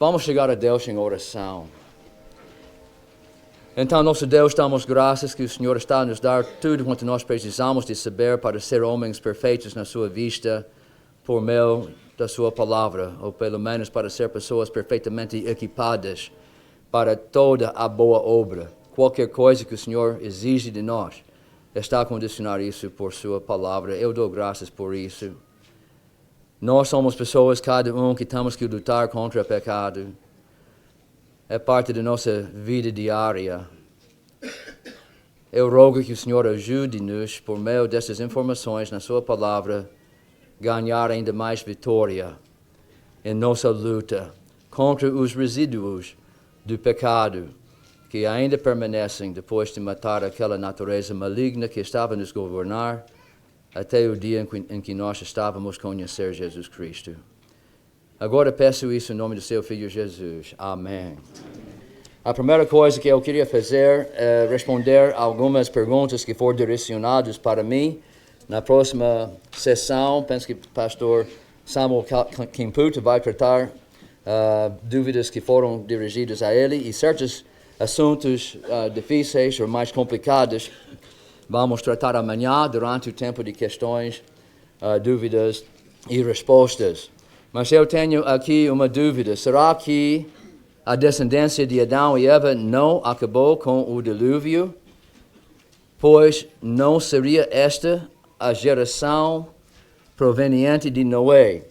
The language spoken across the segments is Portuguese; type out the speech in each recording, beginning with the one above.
Vamos chegar a Deus em oração. Então, nosso Deus, damos graças que o Senhor está a nos dar tudo quanto nós precisamos de saber para ser homens perfeitos na sua vista, por meio da sua palavra, ou pelo menos para ser pessoas perfeitamente equipadas para toda a boa obra. Qualquer coisa que o Senhor exige de nós, está a condicionar isso por sua palavra. Eu dou graças por isso. Nós somos pessoas, cada um, que temos que lutar contra o pecado. É parte da nossa vida diária. Eu rogo que o Senhor ajude-nos, por meio dessas informações na sua palavra, ganhar ainda mais vitória em nossa luta contra os resíduos do pecado que ainda permanecem depois de matar aquela natureza maligna que estava a nos governar até o dia em que nós estávamos a conhecer Jesus Cristo. Agora peço isso em nome do seu Filho Jesus. Amém. A primeira coisa que eu queria fazer é responder algumas perguntas que foram direcionadas para mim. Na próxima sessão, penso que o pastor Samuel Kimputa vai tratar dúvidas que foram dirigidas a ele e certos assuntos difíceis ou mais complicados vamos tratar amanhã durante o tempo de questões, dúvidas e respostas. Mas eu tenho aqui uma dúvida. Será que a descendência de Adão e Eva não acabou com o dilúvio? Pois não seria esta a geração proveniente de Noé.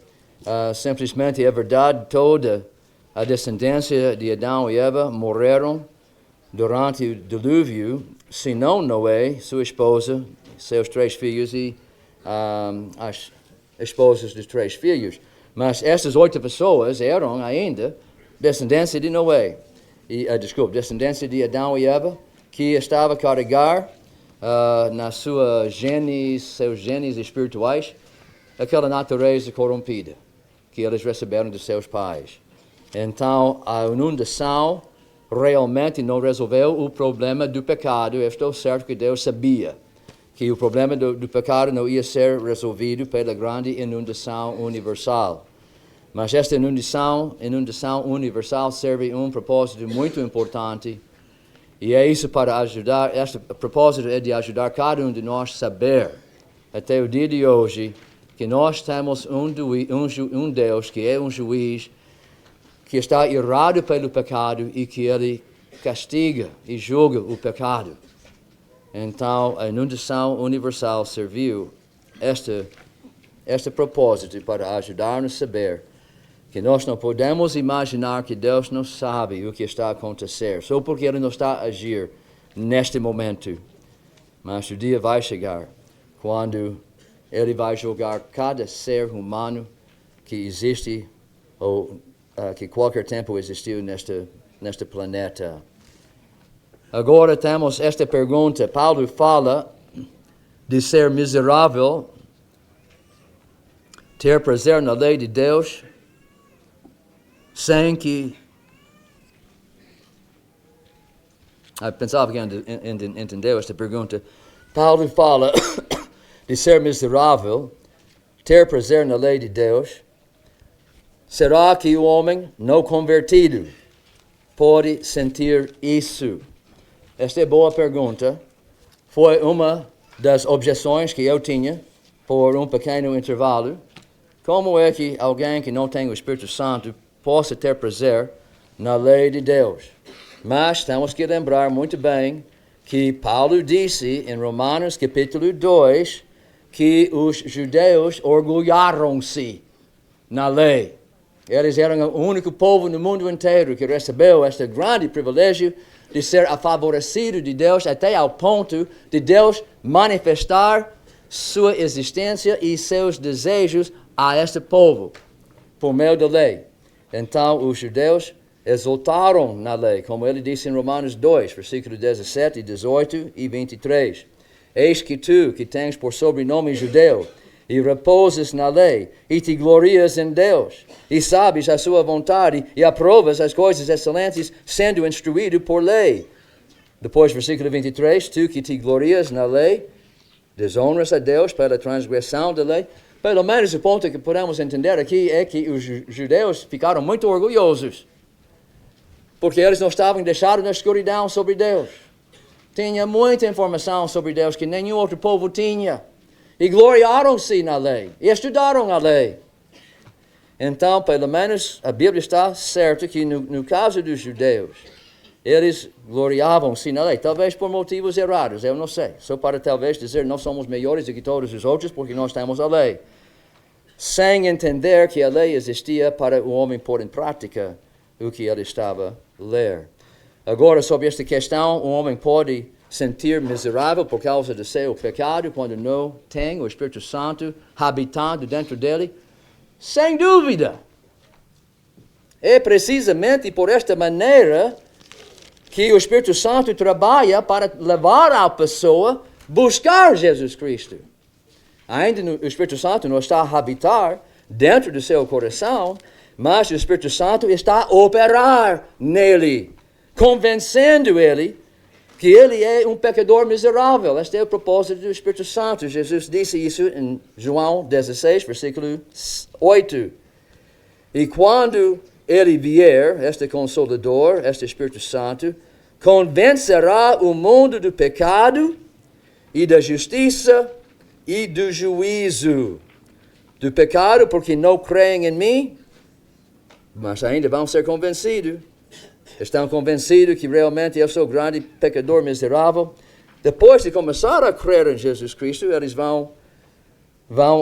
Simplesmente é verdade, toda a descendência de Adão e Eva morreram durante o dilúvio, senão Noé, sua esposa, seus 3 filhos e as esposas dos 3 filhos. Mas essas 8 pessoas eram ainda descendência de Noé, descendência de Adão e Eva, que estava a carregar na sua genes, seus genes espirituais, aquela natureza corrompida que eles receberam dos seus pais. Então, a inundação realmente não resolveu o problema do pecado. Eu estou certo que Deus sabia que o problema do pecado não ia ser resolvido pela grande inundação universal. Mas esta inundação universal serve um propósito muito importante. E é isso para ajudar, este propósito é de ajudar cada um de nós a saber, até o dia de hoje, que nós temos um Deus que é um juiz, que está irado pelo pecado e que ele castiga e julga o pecado. Então, a inundação universal serviu este propósito para ajudar-nos a saber que nós não podemos imaginar que Deus não sabe o que está a acontecer, só porque Ele não está a agir neste momento. Mas o dia vai chegar, quando Ele vai julgar cada ser humano que existe, ou que qualquer tempo existiu neste planeta. Agora temos esta pergunta. Paulo fala de ser miserável, ter prazer na lei de Deus, sem que... pensava que entendeu esta pergunta. Paulo fala de ser miserável, ter prazer na lei de Deus. Será que o homem não convertido pode sentir isso? Esta é boa pergunta. Foi uma das objeções que eu tinha por um pequeno intervalo. Como é que alguém que não tem o Espírito Santo possa ter prazer na lei de Deus? Mas temos que lembrar muito bem que Paulo disse em Romanos capítulo 2 que os judeus orgulharam-se na lei. Eles eram o único povo no mundo inteiro que recebeu este grande privilégio de ser favorecido de Deus até ao ponto de Deus manifestar sua existência e seus desejos a este povo por meio da lei. Então, os judeus exultaram na lei, como ele disse em Romanos 2, versículos 17, 18 e 23. Eis que tu, que tens por sobrenome judeu, e repousas na lei, e te glorias em Deus, e sabes a sua vontade, e aprovas as coisas excelentes, sendo instruído por lei. Depois, versículo 23, tu que te glorias na lei, desonras a Deus pela transgressão da lei. Pelo menos o ponto que podemos entender aqui é que os judeus ficaram muito orgulhosos Porque eles não estavam deixados na escuridão sobre Deus. Tinha muita informação sobre Deus que nenhum outro povo tinha. E gloriaram-se na lei. E estudaram a lei. Então, pelo menos, a Bíblia está certa que no caso dos judeus, eles gloriavam-se na lei. Talvez por motivos errados, eu não sei. Só para talvez dizer nós somos melhores do que todos os outros porque nós temos a lei. Sem entender que a lei existia para o homem pôr em prática o que ele estava a ler. Agora, sobre esta questão, o homem pode sentir miserável por causa do seu pecado quando não tem o Espírito Santo habitando dentro dele? Sem dúvida. É precisamente por esta maneira que o Espírito Santo trabalha para levar a pessoa a buscar Jesus Cristo. Ainda o Espírito Santo não está a habitar dentro do seu coração, mas o Espírito Santo está a operar nele, convencendo ele que ele é um pecador miserável. Este é o propósito do Espírito Santo. Jesus disse isso em João 16, versículo 8. E quando ele vier, este Consolador, este Espírito Santo, convencerá o mundo do pecado e da justiça e do juízo. Do pecado porque não creem em mim, mas ainda vão ser convencidos. Estão convencidos que realmente eu sou grande pecador miserável. Depois de começar a crer em Jesus Cristo, eles vão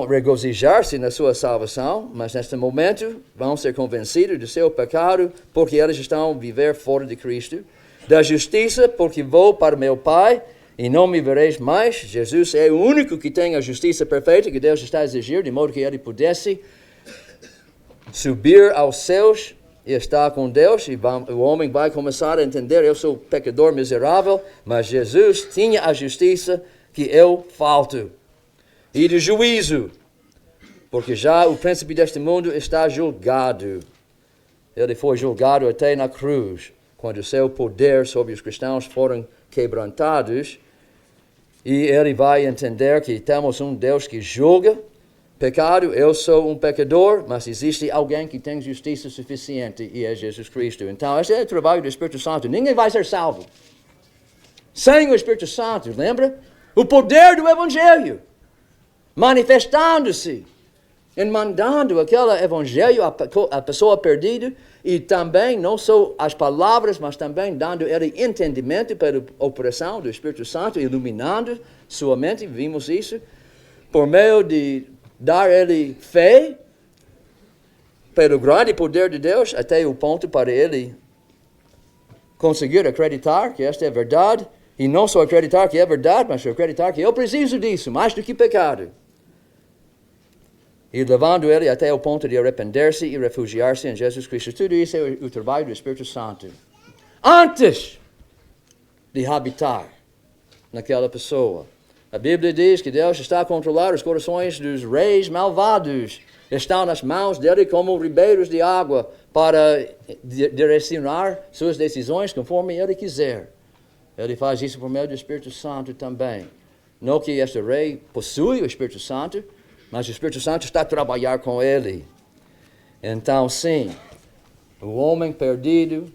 regozijar-se na sua salvação, mas neste momento vão ser convencidos do seu pecado, porque eles estão a viver fora de Cristo. Da justiça, porque vou para meu Pai e não me vereis mais. Jesus é o único que tem a justiça perfeita que Deus está a exigir, de modo que ele pudesse subir aos céus e estar com Deus, e o homem vai começar a entender, eu sou pecador miserável, mas Jesus tinha a justiça que eu falto. E do juízo, porque já o príncipe deste mundo está julgado. Ele foi julgado até na cruz, quando o seu poder sobre os cristãos foram quebrantados, e ele vai entender que temos um Deus que julga pecado. Eu sou um pecador, mas existe alguém que tem justiça suficiente, e é Jesus Cristo. Então, esse é o trabalho do Espírito Santo. Ninguém vai ser salvo sem o Espírito Santo, lembra? O poder do Evangelho manifestando-se e mandando aquele Evangelho à pessoa perdida, e também não só as palavras, mas também dando ele entendimento pela operação do Espírito Santo, iluminando sua mente. Vimos isso por meio de dar ele fé pelo grande poder de Deus, até o ponto para ele conseguir acreditar que esta é verdade, e não só acreditar que é verdade, mas acreditar que eu preciso disso, mais do que pecado. E levando ele até o ponto de arrepender-se e refugiar-se em Jesus Cristo. Tudo isso é o trabalho do Espírito Santo. Antes de habitar naquela pessoa. A Bíblia diz que Deus está a controlar os corações dos reis malvados. Estão nas mãos dele como ribeiros de água para direcionar suas decisões conforme ele quiser. Ele faz isso por meio do Espírito Santo também. Não que este rei possui o Espírito Santo, mas o Espírito Santo está a trabalhar com ele. Então, sim, o homem perdido,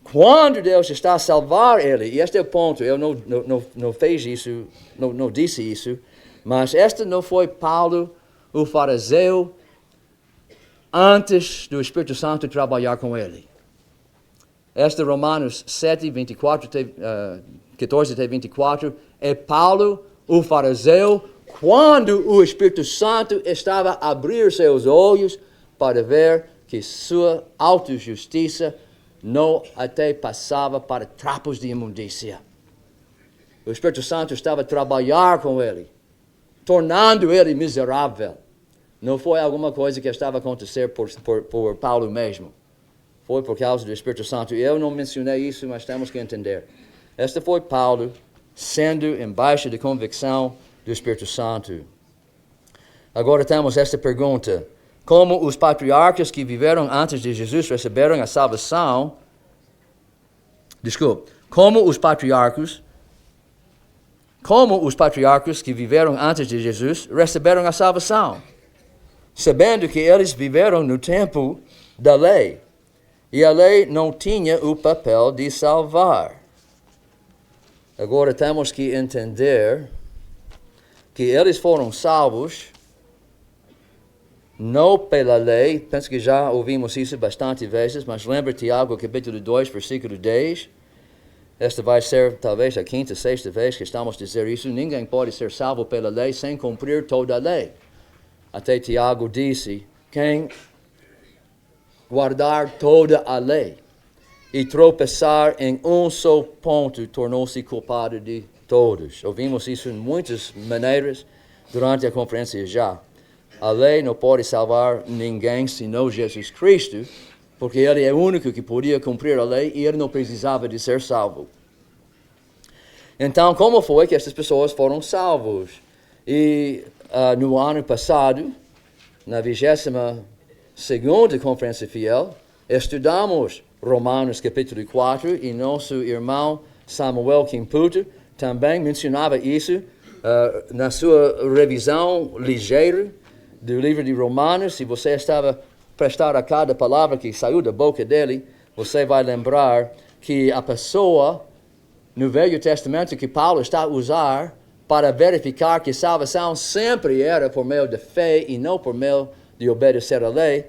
quando Deus está a salvar ele, e este é o ponto, eu não fiz isso, não disse isso, mas este não foi Paulo, o fariseu, antes do Espírito Santo trabalhar com ele. Este Romanos 7, 14 até 24, é Paulo, o fariseu, quando o Espírito Santo estava a abrir seus olhos para ver que sua autojustiça não até passava para trapos de imundícia. O Espírito Santo estava a trabalhar com ele, tornando ele miserável. Não foi alguma coisa que estava a acontecer por Paulo mesmo. Foi por causa do Espírito Santo. Eu não mencionei isso, mas temos que entender. Este foi Paulo sendo embaixo de convicção do Espírito Santo. Agora temos esta pergunta. Como os patriarcas que viveram antes de Jesus receberam a salvação? Como os patriarcas que viveram antes de Jesus receberam a salvação? Sabendo que eles viveram no tempo da lei. E a lei não tinha o papel de salvar. Agora temos que entender que eles foram salvos não pela lei. Penso que já ouvimos isso bastante vezes, mas lembra Tiago, capítulo 2, versículo 10. Esta vai ser talvez a quinta, sexta vez que estamos a dizer isso. Ninguém pode ser salvo pela lei sem cumprir toda a lei. Até Tiago disse, quem guardar toda a lei e tropeçar em um só ponto tornou-se culpado de todos. Ouvimos isso em muitas maneiras durante a conferência já. A lei não pode salvar ninguém senão Jesus Cristo, porque Ele é o único que podia cumprir a lei e Ele não precisava de ser salvo. Então, como foi que essas pessoas foram salvos? E no ano passado, na 22ª Conferência Fiel, estudamos Romanos capítulo 4 e nosso irmão Samuel Kimputo também mencionava isso na sua revisão ligeira do livro de Romanos. Se você estava a prestar a cada palavra que saiu da boca dele, você vai lembrar que a pessoa no Velho Testamento que Paulo está a usar para verificar que salvação sempre era por meio de fé e não por meio de obedecer a lei,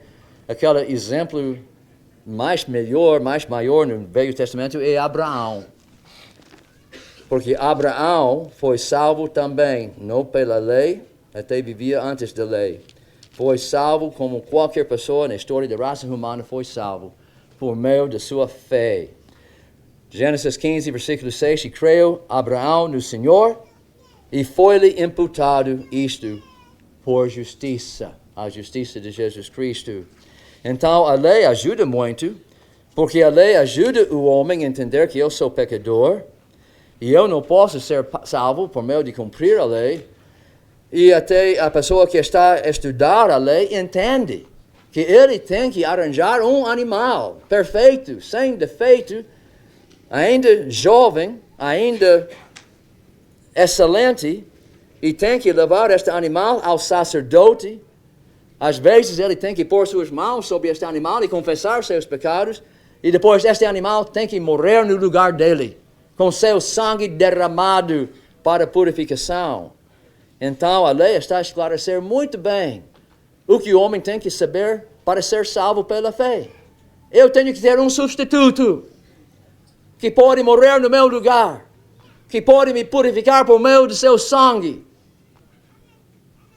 aquele exemplo mais maior no Velho Testamento é Abraão. Porque Abraão foi salvo também, não pela lei, até vivia antes da lei. Foi salvo como qualquer pessoa na história da raça humana foi salvo, por meio da sua fé. Gênesis 15, versículo 6, e creu Abraão no Senhor, e foi-lhe imputado isto por justiça, a justiça de Jesus Cristo. Então a lei ajuda muito, porque a lei ajuda o homem a entender que eu sou pecador, e eu não posso ser salvo por meio de cumprir a lei. E até a pessoa que está a estudar a lei entende que ele tem que arranjar um animal perfeito, sem defeito, ainda jovem, ainda excelente, e tem que levar este animal ao sacerdote. Às vezes ele tem que pôr suas mãos sobre este animal e confessar seus pecados, e depois este animal tem que morrer no lugar dele, com seu sangue derramado para purificação. Então a lei está a esclarecer muito bem o que o homem tem que saber para ser salvo pela fé. Eu tenho que ter um substituto que pode morrer no meu lugar, que pode me purificar por meio do seu sangue.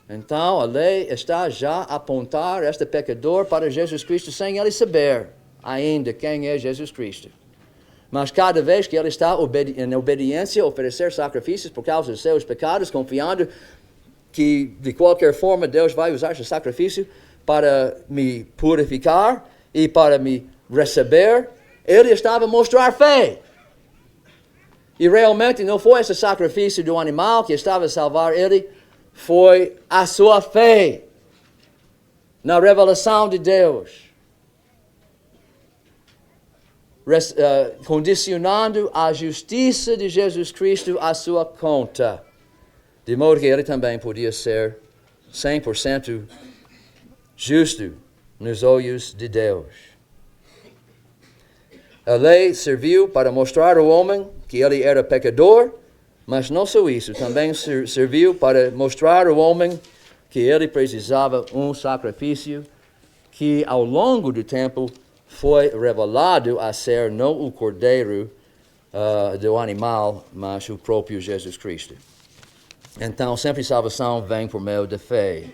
Então a lei está já a apontar este pecador para Jesus Cristo sem ele saber ainda quem é Jesus Cristo. Mas cada vez que ele está em obediência a oferecer sacrifícios por causa dos seus pecados, confiando que de qualquer forma Deus vai usar esse sacrifício para me purificar e para me receber, ele estava a mostrar fé. E realmente não foi esse sacrifício do animal que estava a salvar ele, foi a sua fé na revelação de Deus. Condicionando a justiça de Jesus Cristo à sua conta, de modo que ele também podia ser 100% justo nos olhos de Deus. A lei serviu para mostrar ao homem que ele era pecador, mas não só isso, também serviu para mostrar ao homem que ele precisava um sacrifício que ao longo do tempo foi revelado a ser não o cordeiro do animal, mas o próprio Jesus Cristo. Então, sempre salvação vem por meio da fé.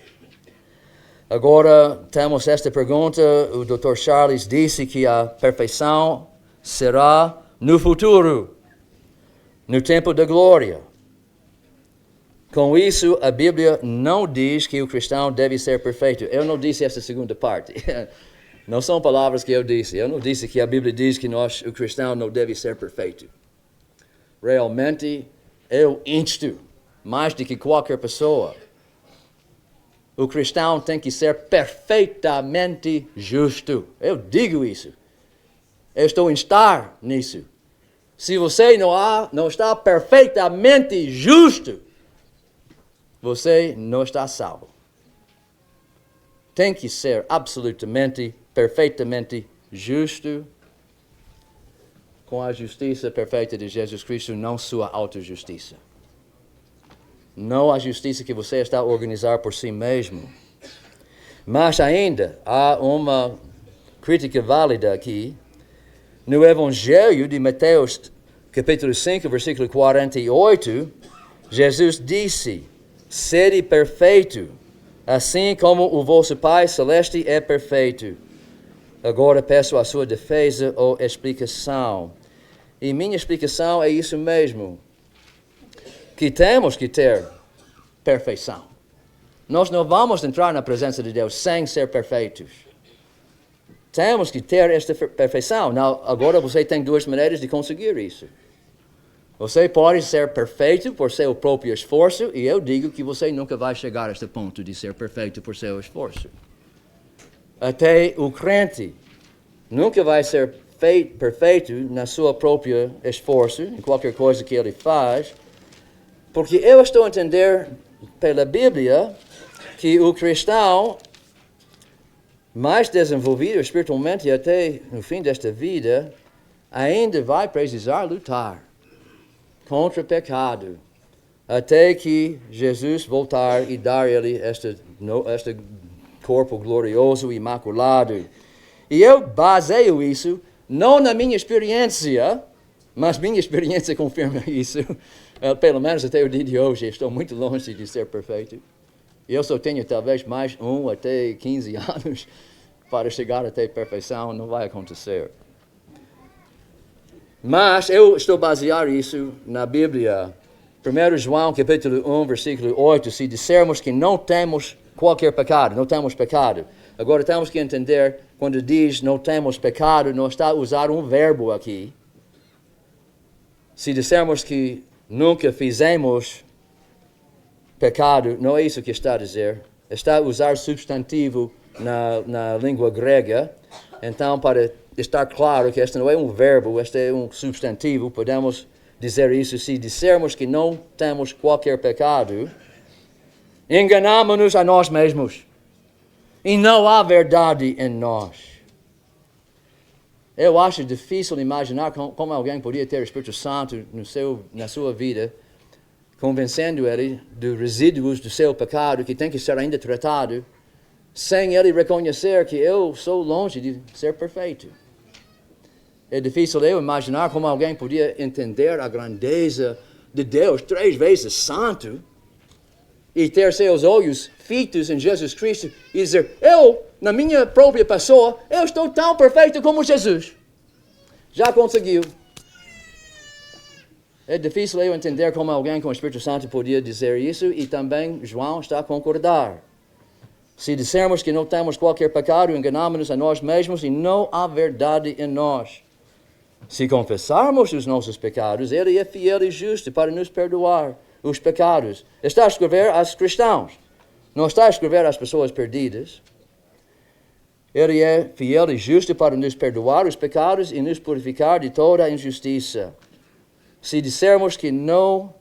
Agora, temos esta pergunta. O Dr. Charles disse que a perfeição será no futuro, no tempo da glória. Com isso, a Bíblia não diz que o cristão deve ser perfeito. Eu não disse essa segunda parte. Não são palavras que eu disse. Eu não disse que a Bíblia diz que o cristão não deve ser perfeito. Realmente, eu insto, mais do que qualquer pessoa, o cristão tem que ser perfeitamente justo. Eu digo isso. Eu estou a instar nisso. Se você não está perfeitamente justo, você não está salvo. Tem que ser absolutamente, perfeitamente justo com a justiça perfeita de Jesus Cristo, não sua autojustiça. Não a justiça que você está a organizar por si mesmo. Mas ainda há uma crítica válida aqui. No Evangelho de Mateus, capítulo 5, versículo 48, Jesus disse: sede perfeito, assim como o vosso Pai Celeste é perfeito. Agora peço a sua defesa ou explicação. E minha explicação é isso mesmo, que temos que ter perfeição. Nós não vamos entrar na presença de Deus sem ser perfeitos. Temos que ter esta perfeição. Não, agora você tem duas maneiras de conseguir isso. Você pode ser perfeito por seu próprio esforço, e eu digo que você nunca vai chegar a este ponto de ser perfeito por seu esforço. Até o crente nunca vai ser perfeito na sua própria esforço, em qualquer coisa que ele faz, porque eu estou a entender pela Bíblia que o cristão mais desenvolvido espiritualmente até no fim desta vida ainda vai precisar lutar contra o pecado até que Jesus voltar e dar ele este corpo glorioso e imaculado. E eu baseio isso não na minha experiência, mas minha experiência confirma isso. Pelo menos até o dia de hoje, estou muito longe de ser perfeito. Eu só tenho talvez mais 1 até 15 anos para chegar até a perfeição, não vai acontecer. Mas eu estou a basear isso na Bíblia. 1 João capítulo 1, versículo 8, se dissermos que não temos qualquer pecado, não temos pecado. Agora temos que entender, quando diz não temos pecado, não está a usar um verbo aqui. Se dissermos que nunca fizemos pecado, não é isso que está a dizer. Está a usar substantivo na língua grega. Então, para estar claro que este não é um verbo, este é um substantivo, podemos dizer isso. Se dissermos que não temos qualquer pecado, enganamos-nos a nós mesmos. E não há verdade em nós. Eu acho difícil imaginar como alguém podia ter o Espírito Santo na sua vida, convencendo ele dos resíduos do seu pecado que tem que ser ainda tratado, sem ele reconhecer que eu sou longe de ser perfeito. É difícil eu imaginar como alguém podia entender a grandeza de Deus 3 vezes santo e ter seus olhos fitos em Jesus Cristo e dizer, eu, na minha própria pessoa, eu estou tão perfeito como Jesus. Já conseguiu. É difícil eu entender como alguém com o Espírito Santo podia dizer isso, e também João está a concordar. Se dissermos que não temos qualquer pecado, enganamos-nos a nós mesmos e não há verdade em nós. Se confessarmos os nossos pecados, Ele é fiel e justo para nos perdoar os pecados. Está a escrever aos cristãos, não está a escrever às pessoas perdidas. Ele é fiel e justo para nos perdoar os pecados e nos purificar de toda a injustiça. Se dissermos que não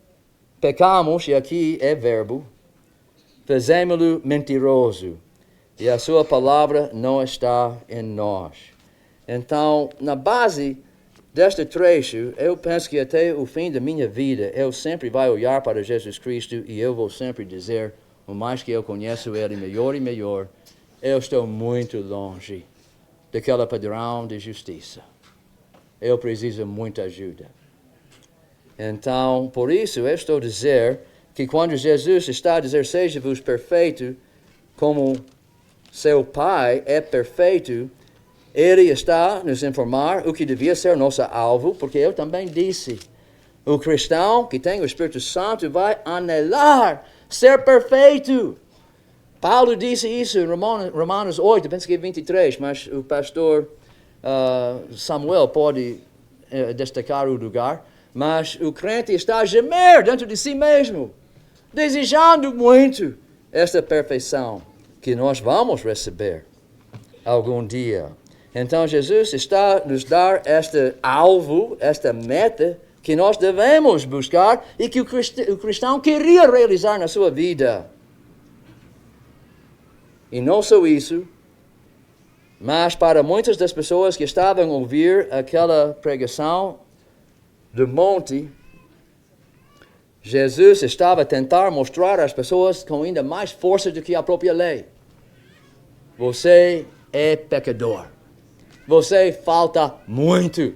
pecamos, e aqui é verbo, fazemos-lo mentiroso, e a sua palavra não está em nós. Então, na base deste trecho, eu penso que até o fim da minha vida, eu sempre vou olhar para Jesus Cristo e eu vou sempre dizer, o mais que eu conheço Ele melhor e melhor, eu estou muito longe daquele padrão de justiça. Eu preciso de muita ajuda. Então, por isso, eu estou a dizer que quando Jesus está a dizer, seja-vos perfeito, como seu Pai é perfeito, Ele está a nos informar o que devia ser nosso alvo, porque eu também disse, o cristão que tem o Espírito Santo vai anelar ser perfeito. Paulo disse isso em Romanos 8, penso que é 23, mas o pastor Samuel pode destacar o lugar. Mas o crente está a gemer dentro de si mesmo, desejando muito esta perfeição que nós vamos receber algum dia. Então Jesus está a nos dar este alvo, esta meta que nós devemos buscar e que o cristão queria realizar na sua vida. E não só isso, Mas para muitas das pessoas que estavam a ouvir aquela pregação do monte, Jesus estava a tentar mostrar às pessoas com ainda mais força do que a própria lei. Você é pecador. Você falta muito.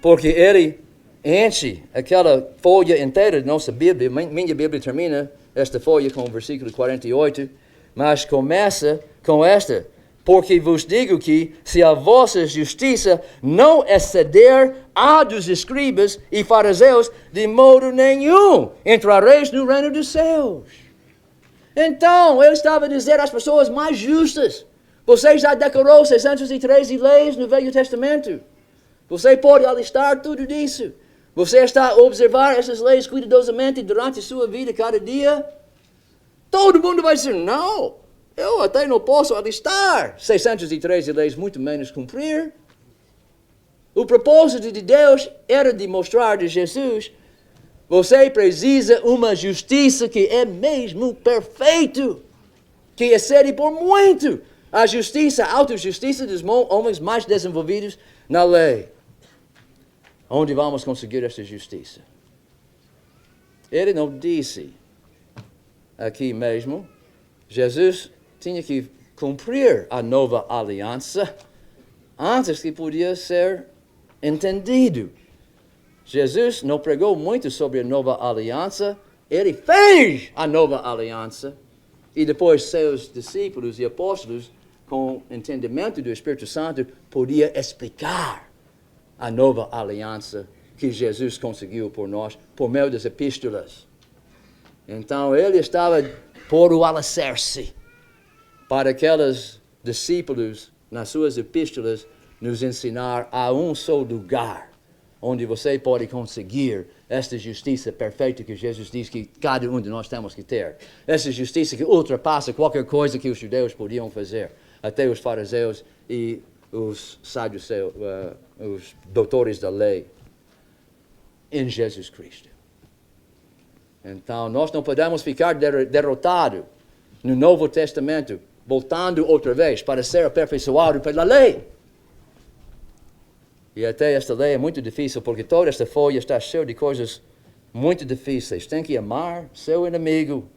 Porque ele enche aquela folha inteira de nossa Bíblia. Minha Bíblia termina esta folha com o versículo 48, mas começa com esta. Porque vos digo que, se a vossa justiça não exceder a dos escribas e fariseus, de modo nenhum entrareis no reino dos céus. Então, ele estava a dizer às pessoas mais justas: você já decorou 613 leis no Velho Testamento. Você pode alistar tudo isso. Você está a observar essas leis cuidadosamente durante a sua vida, cada dia. Todo mundo vai dizer: não. Eu até não posso alistar 613 leis, muito menos cumprir. O propósito de Deus era de mostrar de Jesus: você precisa uma justiça que é mesmo perfeito, que excede por muito a justiça, a autojustiça dos homens mais desenvolvidos na lei. Onde vamos conseguir esta justiça? Ele não disse aqui mesmo. Jesus tinha que cumprir a nova aliança antes que podia ser entendido. Jesus não pregou muito sobre a nova aliança, ele fez a nova aliança e depois seus discípulos e apóstolos, com entendimento do Espírito Santo, podiam explicar a nova aliança que Jesus conseguiu por nós, por meio das epístolas. Então ele estava por o alicerce para aqueles discípulos, nas suas epístolas, nos ensinar a um só lugar onde você pode conseguir esta justiça perfeita que Jesus diz que cada um de nós temos que ter. Essa justiça que ultrapassa qualquer coisa que os judeus podiam fazer, até os fariseus e os saduceus, os doutores da lei, em Jesus Cristo. Então, nós não podemos ficar derrotados no Novo Testamento, voltando outra vez para ser aperfeiçoado pela lei. E até esta lei é muito difícil, porque toda esta folha está cheia de coisas muito difíceis. Tem que amar seu inimigo.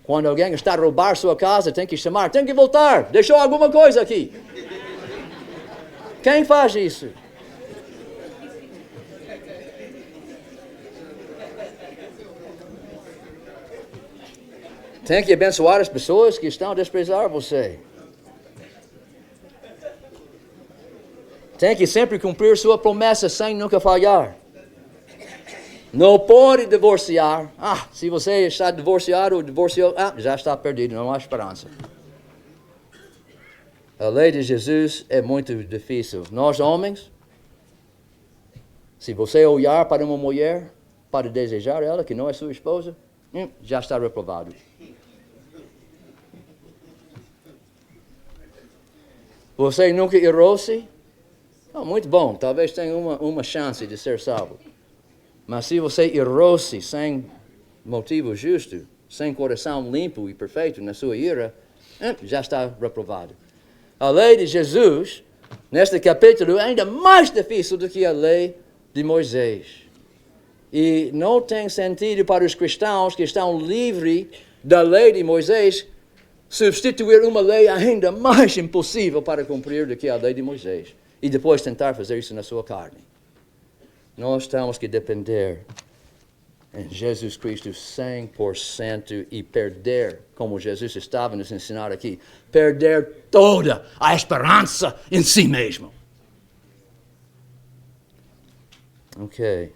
Quando alguém está a roubar sua casa, tem que chamar, tem que voltar, deixou alguma coisa aqui. Quem faz isso? Tem que abençoar as pessoas que estão a desprezar você. Tem que sempre cumprir sua promessa sem nunca falhar. Não pode divorciar. Se você está divorciado ou divorciou, já está perdido, não há esperança. A lei de Jesus é muito difícil. Nós, homens, se você olhar para uma mulher para desejar ela, que não é sua esposa, já está reprovado. Você nunca errou-se? Muito bom, talvez tenha uma chance de ser salvo. Mas se você errou-se sem motivo justo, sem coração limpo e perfeito na sua ira, já está reprovado. A lei de Jesus, neste capítulo, é ainda mais difícil do que a lei de Moisés. E não tem sentido para os cristãos que estão livres da lei de Moisés substituir uma lei ainda mais impossível para cumprir do que a lei de Moisés. E depois tentar fazer isso na sua carne. Nós temos que depender em Jesus Cristo 100% e perder, como Jesus estava nos ensinar aqui, perder toda a esperança em si mesmo. Ok.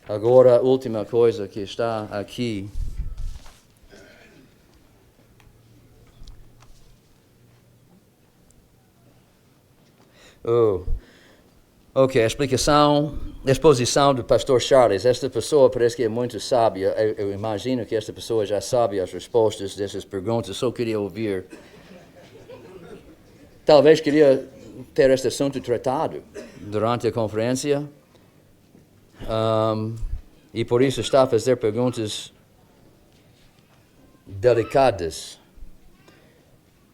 Agora, a última coisa que está aqui. Ok, exposição do pastor Charles. Esta pessoa parece que é muito sábia. Eu imagino que esta pessoa já sabe as respostas dessas perguntas. Só queria ouvir. Talvez queria ter este assunto tratado durante a conferência. E por isso está a fazer perguntas delicadas.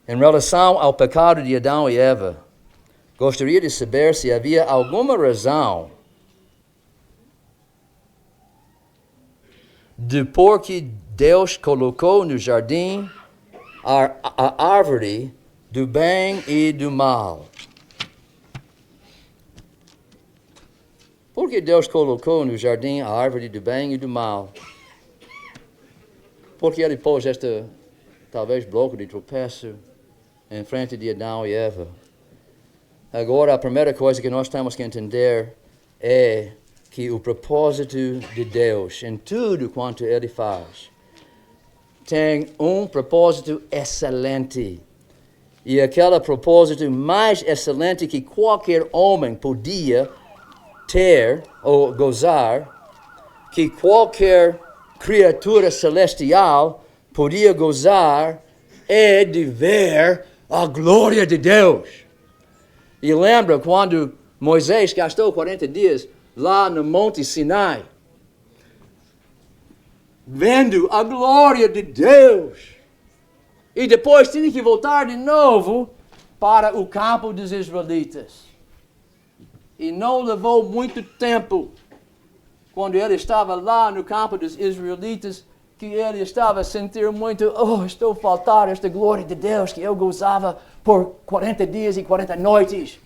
Em relação ao pecado de Adão e Eva, gostaria de saber se havia alguma razão de por que Deus colocou no jardim a árvore do bem e do mal. Por que Deus colocou no jardim a árvore do bem e do mal? Porque Ele pôs este, talvez, bloco de tropeço em frente de Adão e Eva. Agora, a primeira coisa que nós temos que entender é que o propósito de Deus, em tudo quanto Ele faz, tem um propósito excelente. E aquele propósito mais excelente que qualquer homem podia ter ou gozar, que qualquer criatura celestial podia gozar, é de ver a glória de Deus. E lembra quando Moisés gastou 40 dias lá no Monte Sinai, vendo a glória de Deus. E depois tinha que voltar de novo para o campo dos israelitas. E não levou muito tempo, quando ele estava lá no campo dos israelitas, que ele estava a sentir muito, estou a faltar esta glória de Deus que eu gozava por 40 dias e 40 noites.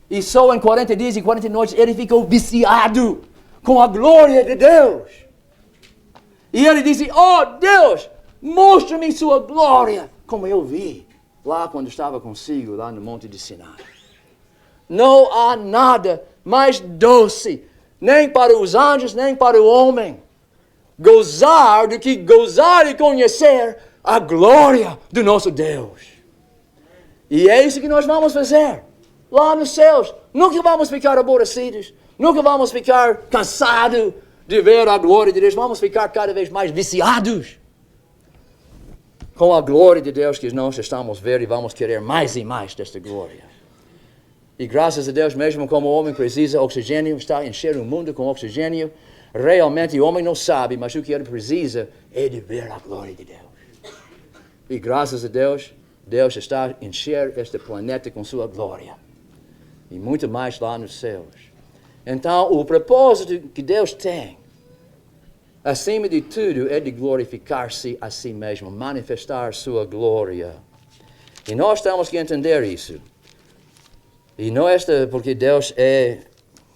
E só em 40 dias e 40 noites ele ficou viciado com a glória de Deus. E ele disse, Deus, mostra-me sua glória, como eu vi lá quando estava consigo, lá no Monte de Sinai. Não há nada mais doce, nem para os anjos, nem para o homem, gozar do que gozar e conhecer a glória do nosso Deus. E é isso que nós vamos fazer lá nos céus. Nunca vamos ficar aborrecidos, nunca vamos ficar cansados de ver a glória de Deus. Vamos ficar cada vez mais viciados com a glória de Deus que nós estamos vendo e vamos querer mais e mais desta glória. E graças a Deus, mesmo como o homem precisa de oxigênio, está a encher o mundo com oxigênio, realmente o homem não sabe, mas o que ele precisa é de ver a glória de Deus. E graças a Deus, Deus está a encher este planeta com sua glória. E muito mais lá nos céus. Então, o propósito que Deus tem, acima de tudo, é de glorificar-se a si mesmo, manifestar sua glória. E nós temos que entender isso. E não é porque Deus é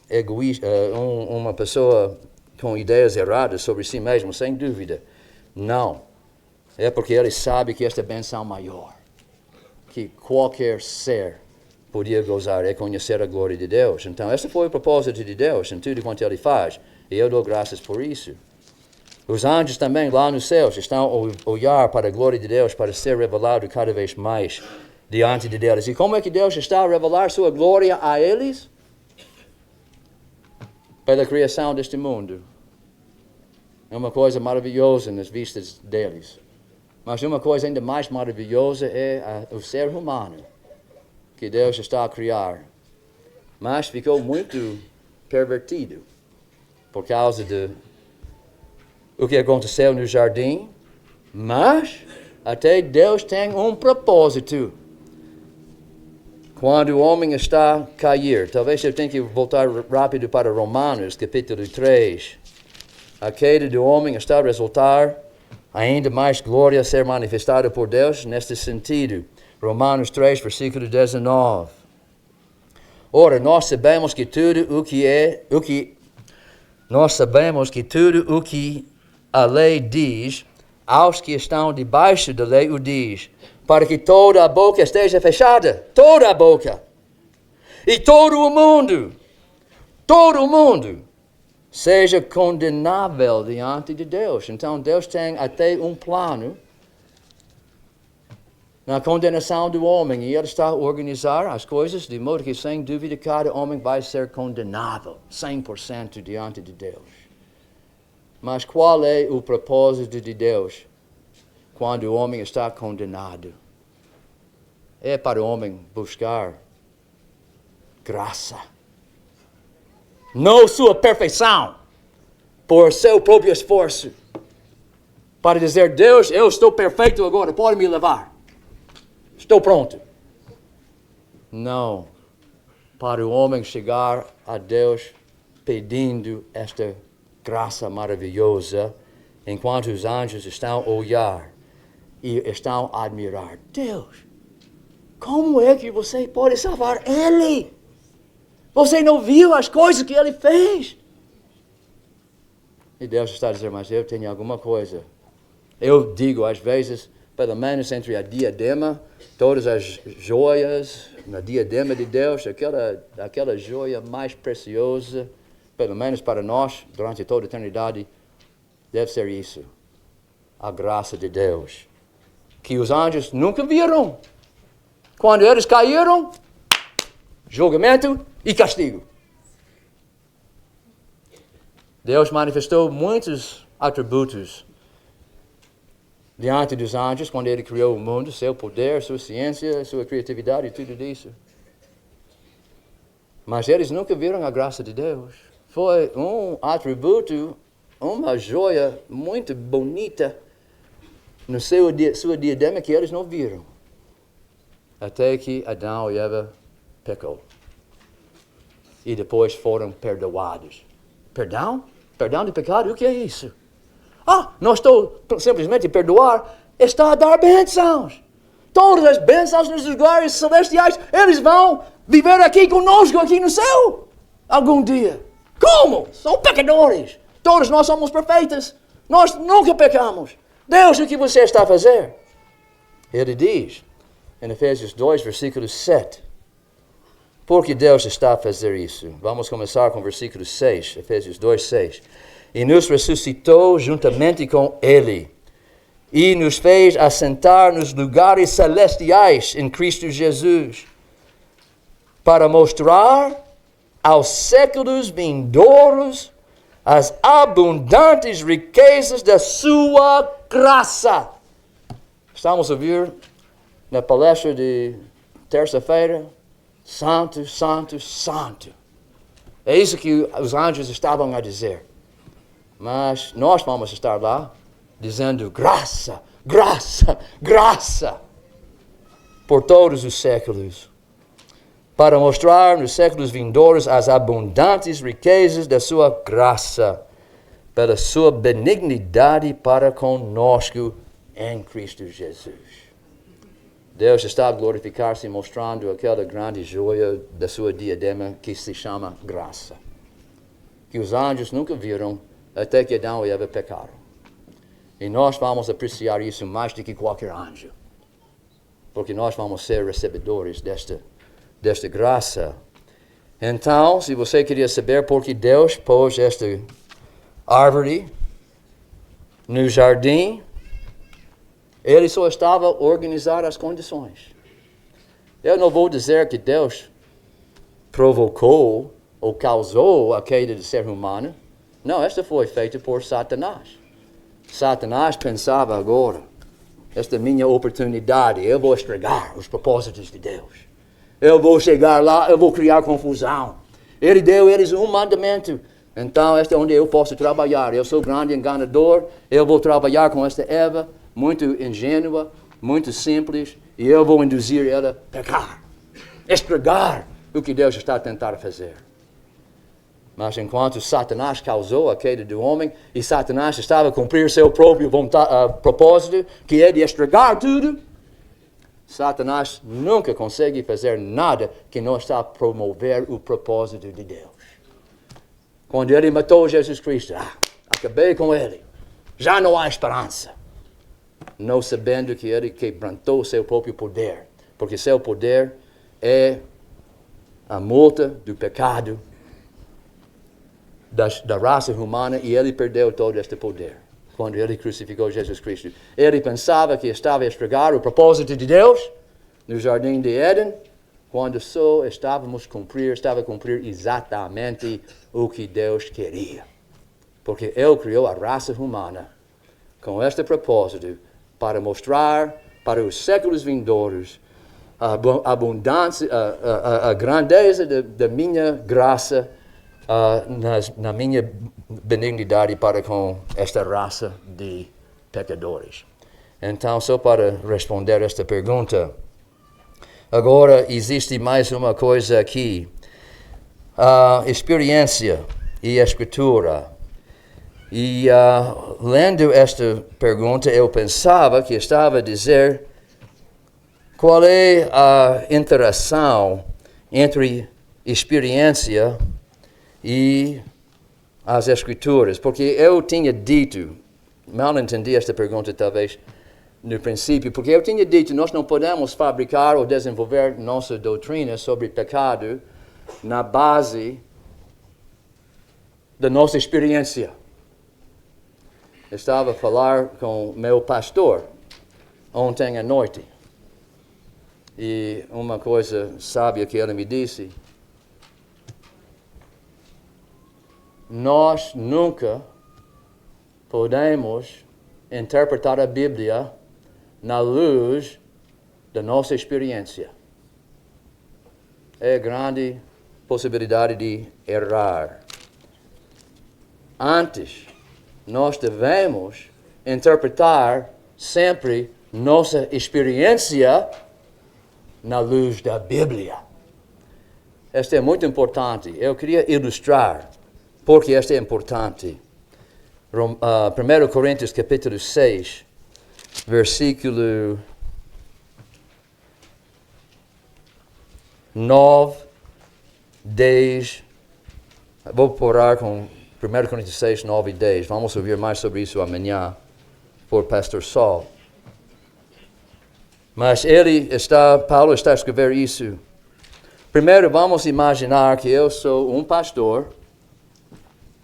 egoísta, uma pessoa com ideias erradas sobre si mesmo, sem dúvida. Não. É porque Ele sabe que esta benção maior, que qualquer ser podia gozar, é conhecer a glória de Deus. Então, esse foi o propósito de Deus em tudo quanto Ele faz. E eu dou graças por isso. Os anjos também lá nos céus estão a olhar para a glória de Deus para ser revelado cada vez mais diante de Deus. E como é que Deus está a revelar sua glória a eles? Pela criação deste mundo. É uma coisa maravilhosa nas vistas deles. Mas uma coisa ainda mais maravilhosa é o ser humano que Deus está a criar. Mas ficou muito pervertido por causa de o que aconteceu no jardim. Mas até Deus tem um propósito. Quando o homem está a cair, talvez eu tenha que voltar rápido para Romanos, capítulo 3. A queda do homem está a resultar ainda mais glória a ser manifestada por Deus neste sentido. Romanos 3, versículo 19. Ora, nós sabemos que tudo o que a lei diz, aos que estão debaixo da lei o diz, para que toda a boca esteja fechada, toda a boca, e todo o mundo, seja condenável diante de Deus. Então Deus tem até um plano na condenação do homem, e Ele está a organizar as coisas de modo que, sem dúvida, cada homem vai ser condenável 100% diante de Deus. Mas qual é o propósito de Deus quando o homem está condenado? É para o homem buscar graça. Não sua perfeição, por seu próprio esforço. Para dizer, Deus, eu estou perfeito agora, pode me levar. Estou pronto. Não. Para o homem chegar a Deus pedindo esta graça maravilhosa, enquanto os anjos estão a olhar e estão a admirar. Deus, como é que você pode salvar ele? Você não viu as coisas que ele fez? E Deus está a dizer, mas eu tenho alguma coisa. Eu digo, às vezes, pelo menos entre a diadema, todas as joias, na diadema de Deus, aquela joia mais preciosa, pelo menos para nós, durante toda a eternidade, deve ser isso. A graça de Deus. Que os anjos nunca viram. Quando eles caíram, julgamento e castigo. Deus manifestou muitos atributos diante dos anjos quando ele criou o mundo, seu poder, sua ciência, sua criatividade e tudo isso. Mas eles nunca viram a graça de Deus. Foi um atributo, uma joia muito bonita no sua diadema que eles não viram. Até que Adão e Eva pecou. E depois foram perdoados. Perdão? Perdão de pecado? O que é isso? Não estou simplesmente a perdoar, está a dar bênçãos. Todas as bênçãos nos lugares celestiais, eles vão viver aqui conosco, aqui no céu, algum dia. Como? São pecadores. Todos nós somos perfeitos. Nós nunca pecamos. Deus, o que você está a fazer? Ele diz, em Efésios 2, versículo 7. Por que Deus está a fazer isso? Vamos começar com o versículo 6, Efésios 2, 6. E nos ressuscitou juntamente com Ele, e nos fez assentar nos lugares celestiais em Cristo Jesus, para mostrar aos séculos vindouros as abundantes riquezas da sua graça. Estamos a ouvir na palestra de terça-feira, Santo, Santo, Santo. É isso que os anjos estavam a dizer. Mas nós vamos estar lá dizendo graça, graça, graça por todos os séculos, para mostrar nos séculos vindouros as abundantes riquezas da sua graça, pela sua benignidade para conosco em Cristo Jesus. Deus está a glorificar-se mostrando aquela grande joia da sua diadema que se chama graça, que os anjos nunca viram até que Adão e Eva pecaram. E nós vamos apreciar isso mais do que qualquer anjo, porque nós vamos ser recebedores desta graça. Então, se você queria saber por que Deus pôs esta árvore no jardim, Ele só estava a organizar as condições. Eu não vou dizer que Deus provocou ou causou a queda do ser humano. Não, esta foi feita por Satanás. Satanás pensava agora, esta é minha oportunidade, eu vou estragar os propósitos de Deus. Eu vou chegar lá, eu vou criar confusão. Ele deu eles um mandamento. Então, este é onde eu posso trabalhar. Eu sou grande enganador, eu vou trabalhar com esta Eva, muito ingênua, muito simples, e eu vou induzir ela a pecar, estragar o que Deus está a tentar fazer. Mas enquanto Satanás causou a queda do homem, e Satanás estava a cumprir seu próprio propósito, que é de estragar tudo, Satanás nunca consegue fazer nada que não está a promover o propósito de Deus. Quando ele matou Jesus Cristo, acabei com ele, já não há esperança. Não sabendo que ele quebrantou seu próprio poder, porque seu poder é a multa do pecado da raça humana, e ele perdeu todo este poder quando ele crucificou Jesus Cristo. Ele pensava que estava a estragar o propósito de Deus no jardim de Éden, quando só estava a cumprir exatamente o que Deus queria. Porque Ele criou a raça humana com este propósito, para mostrar para os séculos vindouros a abundância, a grandeza da minha graça, na minha benignidade para com esta raça de pecadores. Então, só para responder esta pergunta, Agora, existe mais uma coisa aqui. A experiência e a escritura. E lendo esta pergunta, eu pensava que estava a dizer qual é a interação entre experiência e as escrituras. Porque eu tinha dito, mal entendi esta pergunta talvez no princípio, porque eu tinha dito nós não podemos fabricar ou desenvolver nossa doutrina sobre pecado na base da nossa experiência. Estava a falar com meu pastor ontem à noite. E uma coisa sábia que ele me disse: nós nunca podemos interpretar a Bíblia na luz da nossa experiência. É grande possibilidade de errar. Antes, nós devemos interpretar sempre nossa experiência na luz da Bíblia. Isto é muito importante. Eu queria ilustrar porque isto é importante. 1 Coríntios capítulo 6, versículo 9, 10. Vou parar com 1 Coríntios 6, 9 e 10. Vamos ouvir mais sobre isso amanhã por Pastor Saul. Mas Paulo está a escrever isso. Primeiro vamos imaginar que eu sou um pastor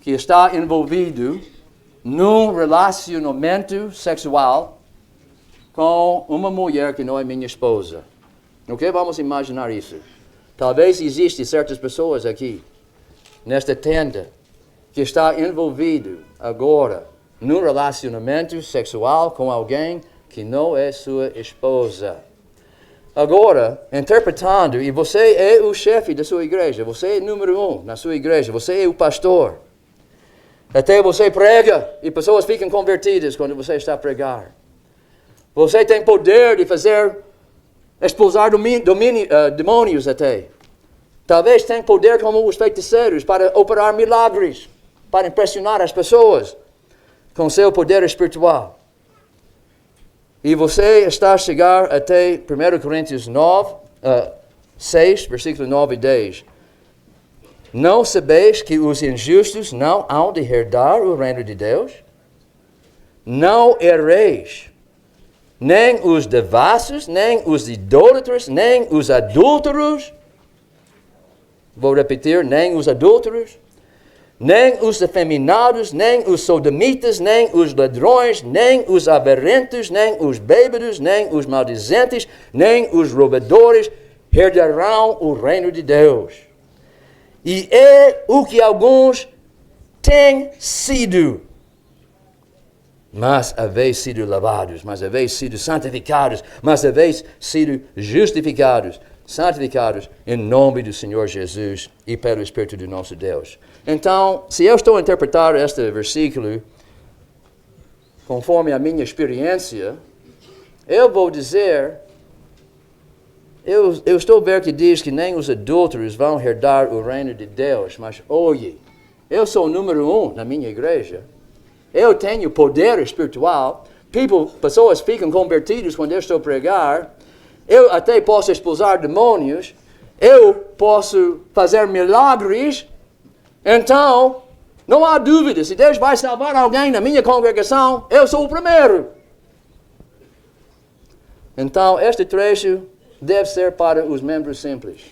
que está envolvido num relacionamento sexual com uma mulher que não é minha esposa. Ok? Vamos imaginar isso. Talvez existem certas pessoas aqui, nesta tenda, que está envolvido agora num relacionamento sexual com alguém que não é sua esposa. Agora, interpretando, e você é o chefe da sua igreja, você é número 1 na sua igreja, você é o pastor. Até você prega e pessoas ficam convertidas quando você está a pregar. Você tem poder de fazer, expulsar demônios até. Talvez tenha poder como os feiticeiros para operar milagres, para impressionar as pessoas com seu poder espiritual. E você está a chegar até 1 Coríntios 6, versículo 9 e 10. Não sabeis que os injustos não hão de herdar o reino de Deus? Não erreis, nem os devassos, nem os idólatras, nem os adúlteros. Vou repetir, nem os adúlteros, nem os afeminados, nem os sodomitas, nem os ladrões, nem os avarentes, nem os bêbados, nem os maldizentes, nem os roubadores herdarão o reino de Deus. E é o que alguns têm sido. Mas haveis sido lavados, mas haveis sido santificados, mas haveis sido justificados, santificados em nome do Senhor Jesus e pelo Espírito do nosso Deus. Então, se eu estou a interpretar este versículo conforme a minha experiência, eu vou dizer, eu estou a ver que diz que nem os adúlteros vão herdar o reino de Deus, mas olhe, eu sou o número 1 na minha igreja, eu tenho poder espiritual, pessoas ficam convertidas quando eu estou a pregar, eu até posso expulsar demônios, eu posso fazer milagres. Então, não há dúvida, se Deus vai salvar alguém na minha congregação, eu sou o primeiro. Então, este trecho deve ser para os membros simples.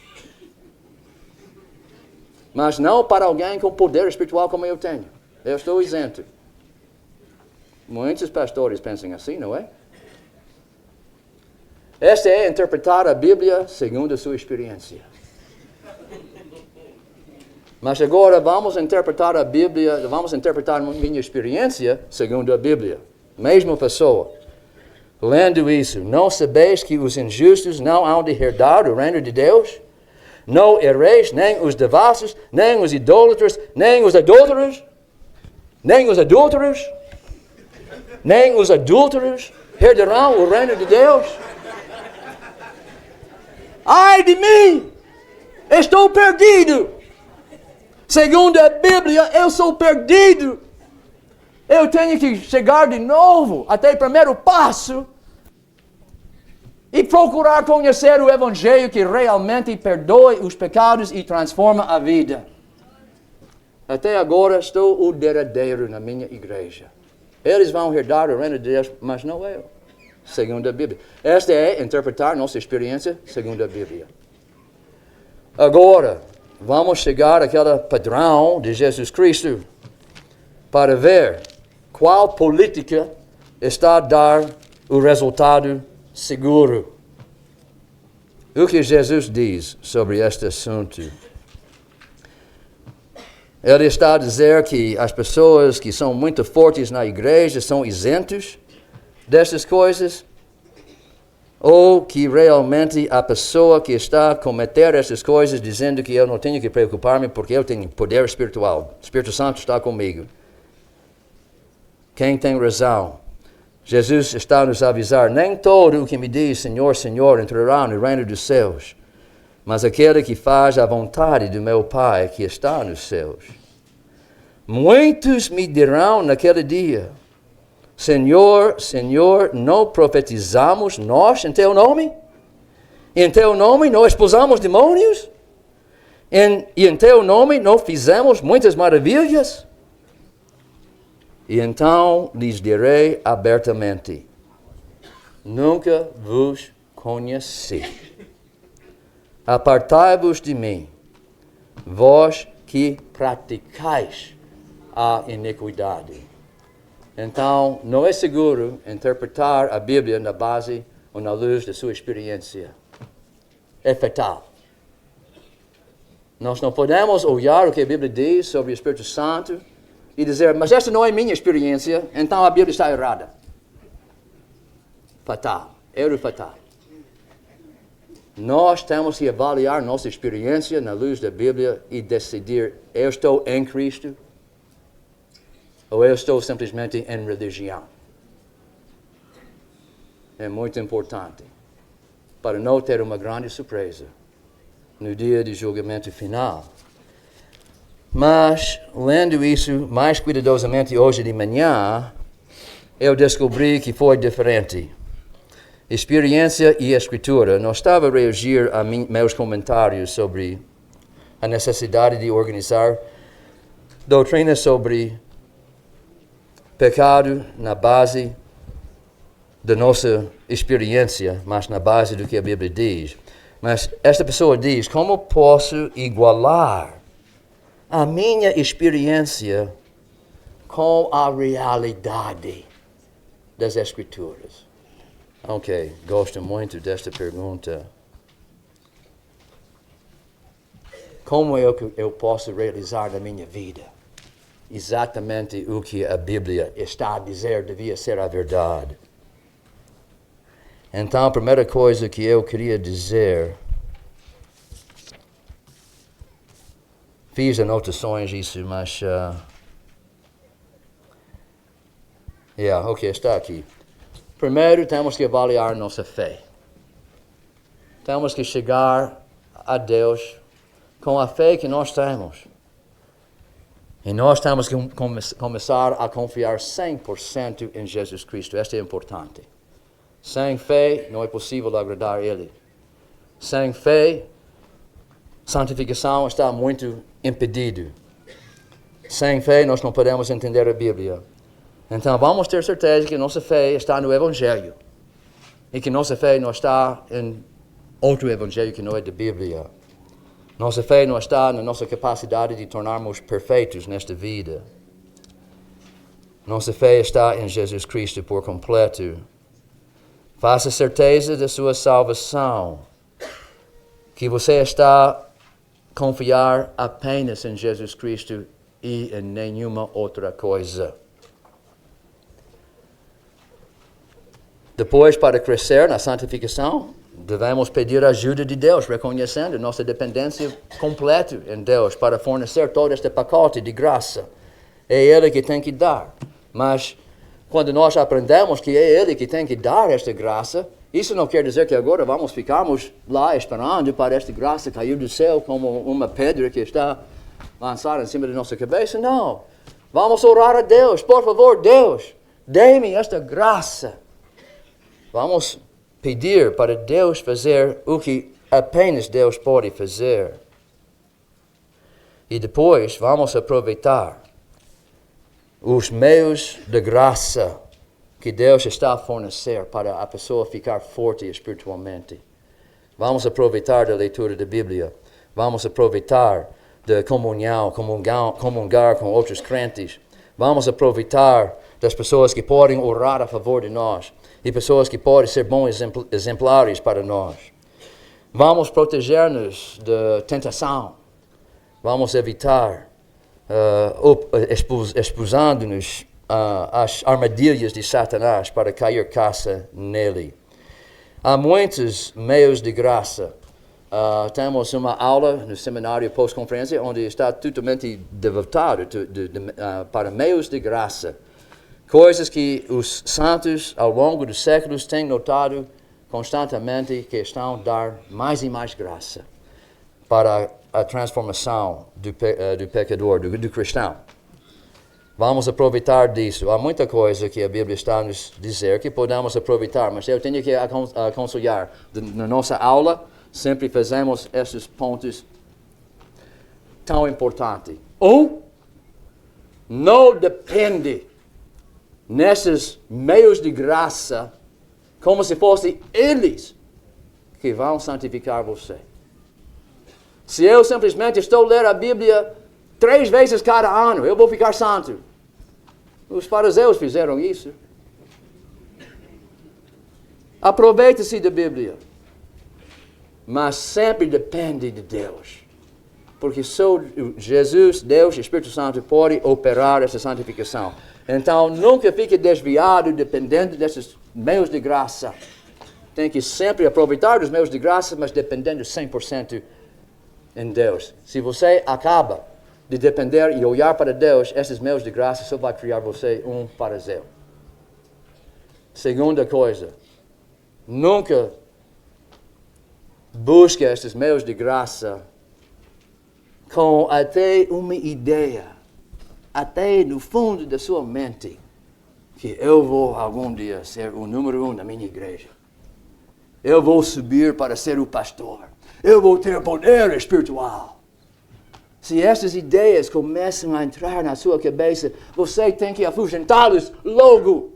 Mas não para alguém com poder espiritual como eu tenho. Eu estou isento. Muitos pastores pensam assim, não é? Esta é interpretar a Bíblia segundo a sua experiência. Mas agora vamos interpretar a Bíblia, vamos interpretar a minha experiência segundo a Bíblia. Mesma pessoa. Lendo isso, não sabeis que os injustos não hão de herdar o reino de Deus? Não erreis, nem os devassos, nem os idólatras, nem os adúlteros, nem os adúlteros herdarão o reino de Deus? Ai de mim! Estou perdido! Segundo a Bíblia, eu sou perdido! Eu tenho que chegar de novo até o primeiro passo e procurar conhecer o Evangelho que realmente perdoe os pecados e transforma a vida. Até agora estou o derradeiro na minha igreja. Eles vão herdar o reino de Deus, mas não eu, segundo a Bíblia. Esta é interpretar nossa experiência segundo a Bíblia. Agora, vamos chegar àquele padrão de Jesus Cristo para ver qual política está a dar o resultado seguro. O que Jesus diz sobre este assunto? Ele está a dizer que as pessoas que são muito fortes na igreja são isentos dessas coisas? Ou que realmente a pessoa que está a cometer essas coisas dizendo que eu não tenho que preocupar-me porque eu tenho poder espiritual, o Espírito Santo está comigo? Quem tem razão? Jesus está a nos avisar, nem todo o que me diz Senhor, Senhor entrará no reino dos céus, mas aquele que faz a vontade do meu Pai que está nos céus. Muitos me dirão naquele dia, Senhor, Senhor, não profetizamos nós em teu nome? Em teu nome não expulsamos demônios? E em teu nome não fizemos muitas maravilhas? E então lhes direi abertamente, nunca vos conheci. Apartai-vos de mim, vós que praticais a iniquidade. Então, não é seguro interpretar a Bíblia na base ou na luz da sua experiência. É fatal. Nós não podemos olhar o que a Bíblia diz sobre o Espírito Santo e dizer, mas esta não é minha experiência, então a Bíblia está errada. Fatal. Erro fatal. Nós temos que avaliar nossa experiência na luz da Bíblia e decidir, eu estou em Cristo ou eu estou simplesmente em religião. É muito importante para não ter uma grande surpresa no dia do julgamento final. Mas, lendo isso mais cuidadosamente hoje de manhã, eu descobri que foi diferente. Experiência e Escritura. Não estava a reagir a meus comentários sobre a necessidade de organizar doutrina sobre pecado na base da nossa experiência, mas na base do que a Bíblia diz. Mas esta pessoa diz, como posso igualar a minha experiência com a realidade das Escrituras? Ok, gosto muito desta pergunta. Como eu posso realizar na minha vida exatamente o que a Bíblia está a dizer devia ser a verdade? Então, a primeira coisa que eu queria dizer, fiz anotações isso, mas ok, está aqui. Primeiro, temos que avaliar nossa fé. Temos que chegar a Deus com a fé que nós temos. E nós temos que começar a confiar 100% em Jesus Cristo. Isto é importante. Sem fé, não é possível agradar a Ele. Sem fé, santificação está muito impedido. Sem fé, nós não podemos entender a Bíblia. Então, vamos ter certeza que nossa fé está no Evangelho. E que nossa fé não está em outro Evangelho que não é da Bíblia. Nossa fé não está na nossa capacidade de tornarmos perfeitos nesta vida. Nossa fé está em Jesus Cristo por completo. Faça certeza da sua salvação. Que você está a confiar apenas em Jesus Cristo e em nenhuma outra coisa. Depois, para crescer na santificação, devemos pedir a ajuda de Deus, reconhecendo nossa dependência completa em Deus para fornecer todo este pacote de graça. É Ele que tem que dar. Mas quando nós aprendemos que é Ele que tem que dar esta graça, isso não quer dizer que agora vamos ficarmos lá esperando para esta graça cair do céu como uma pedra que está lançada em cima da nossa cabeça. Não. Vamos orar a Deus. Por favor, Deus, dê-me esta graça. Vamos pedir para Deus fazer o que apenas Deus pode fazer. E depois vamos aproveitar os meios de graça que Deus está a fornecer para a pessoa ficar forte espiritualmente. Vamos aproveitar da leitura da Bíblia. Vamos aproveitar da comunhão, comungar com outros crentes. Vamos aproveitar das pessoas que podem orar a favor de nós e pessoas que podem ser bons exemplares para nós. Vamos proteger-nos da tentação. Vamos evitar expulsando-nos as armadilhas de Satanás para cair caça nele. Há muitos meios de graça. Temos uma aula no seminário pós-conferência onde está totalmente devotado para meios de graça. Coisas que os santos ao longo dos séculos têm notado constantemente que estão a dar mais e mais graça para a transformação do pecador, do cristão. Vamos aproveitar disso. Há muita coisa que a Bíblia está a nos dizer que podemos aproveitar, mas eu tenho que aconselhar. Na nossa aula, sempre fazemos esses pontos tão importantes. Não depende nesses meios de graça como se fossem eles que vão santificar você. Se eu simplesmente estou a ler a Bíblia 3 vezes cada ano, eu vou ficar santo. Os fariseus fizeram isso. Aproveite-se da Bíblia. Mas sempre depende de Deus. Porque só Jesus, Deus e Espírito Santo podem operar essa santificação. Então, nunca fique desviado, dependendo desses meios de graça. Tem que sempre aproveitar dos meios de graça, mas dependendo 100% em Deus. Se você acaba de depender e olhar para Deus, esses meios de graça só vai criar você um fariseu. Segunda coisa, nunca busque esses meios de graça com até uma ideia, até no fundo da sua mente, que eu vou algum dia ser o número 1 na minha igreja. Eu vou subir para ser o pastor. Eu vou ter poder espiritual. Se essas ideias começam a entrar na sua cabeça, você tem que afugentá-las logo.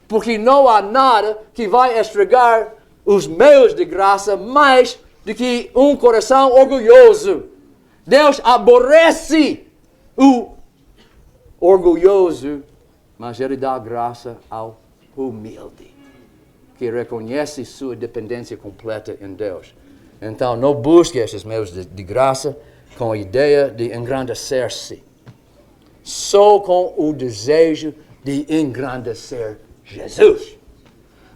Porque não há nada que vai estragar os meios de graça mais do que um coração orgulhoso. Deus aborrece o orgulhoso, mas Ele dá graça ao humilde, que reconhece sua dependência completa em Deus. Então, não busque esses meios de graça com a ideia de engrandecer-se. Só com o desejo de engrandecer Jesus.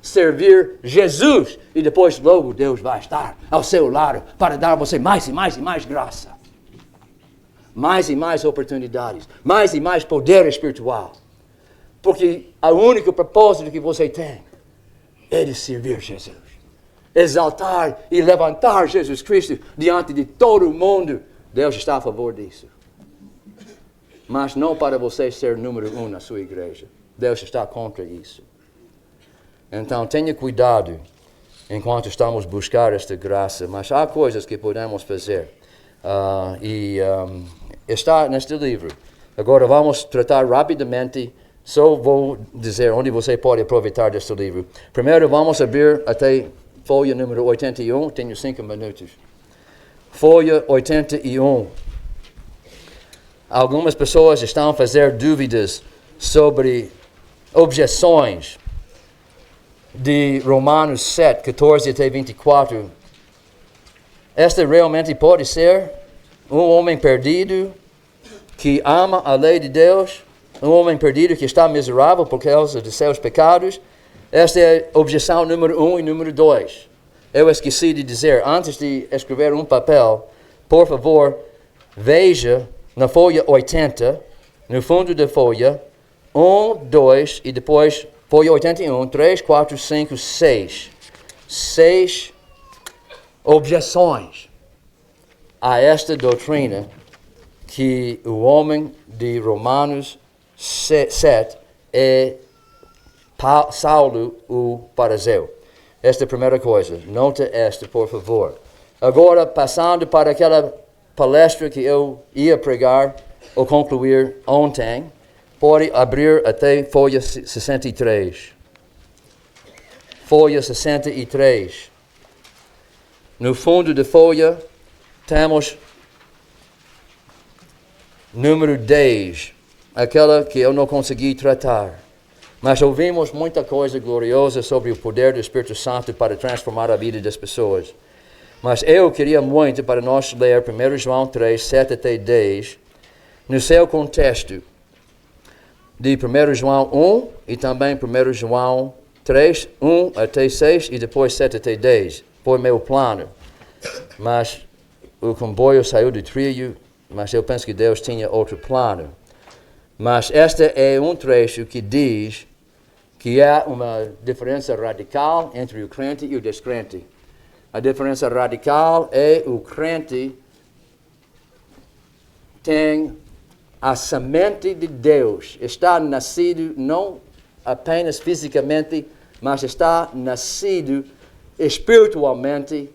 Servir Jesus. E depois logo Deus vai estar ao seu lado para dar a você mais e mais e mais graça. Mais e mais oportunidades. Mais e mais poder espiritual. Porque o único propósito que você tem é de servir Jesus. Exaltar e levantar Jesus Cristo diante de todo o mundo. Deus está a favor disso. Mas não para você ser número 1 na sua igreja. Deus está contra isso. Então tenha cuidado enquanto estamos buscando esta graça. Mas há coisas que podemos fazer. Está neste livro. Agora vamos tratar rapidamente. Só vou dizer onde você pode aproveitar deste livro. Primeiro vamos abrir até folha número 81. Tenho 5 minutos. Folha 81. Algumas pessoas estão a fazer dúvidas sobre objeções de Romanos 7, 14 até 24. Esta realmente pode ser um homem perdido que ama a lei de Deus, um homem perdido que está miserável por causa de seus pecados. Esta é a objeção número 1 e número 2. Eu esqueci de dizer, antes de escrever um papel, por favor, veja na folha 80, no fundo da folha, 2, e depois folha 81, 3, 4, 5, 6. 6 objeções a esta doutrina que o homem de Romanos 7 é Saulo o fariseu. Esta é a primeira coisa. Nota esta, por favor. Agora, passando para aquela palestra que eu ia pregar ou concluir ontem, pode abrir até folha 63. Folha 63. No fundo da folha, temos número 10, aquela que eu não consegui tratar. Mas ouvimos muita coisa gloriosa sobre o poder do Espírito Santo para transformar a vida das pessoas. Mas eu queria muito para nós ler 1 João 3, 7 até 10, no seu contexto de 1 João 1 e também 1 João 3, 1 até 6 e depois 7 até 10. Foi meu plano. Mas o comboio saiu do trilho, mas eu penso que Deus tinha outro plano. Mas este é um trecho que diz que há uma diferença radical entre o crente e o descrente. A diferença radical é o crente tem a semente de Deus, está nascido não apenas fisicamente, mas está nascido espiritualmente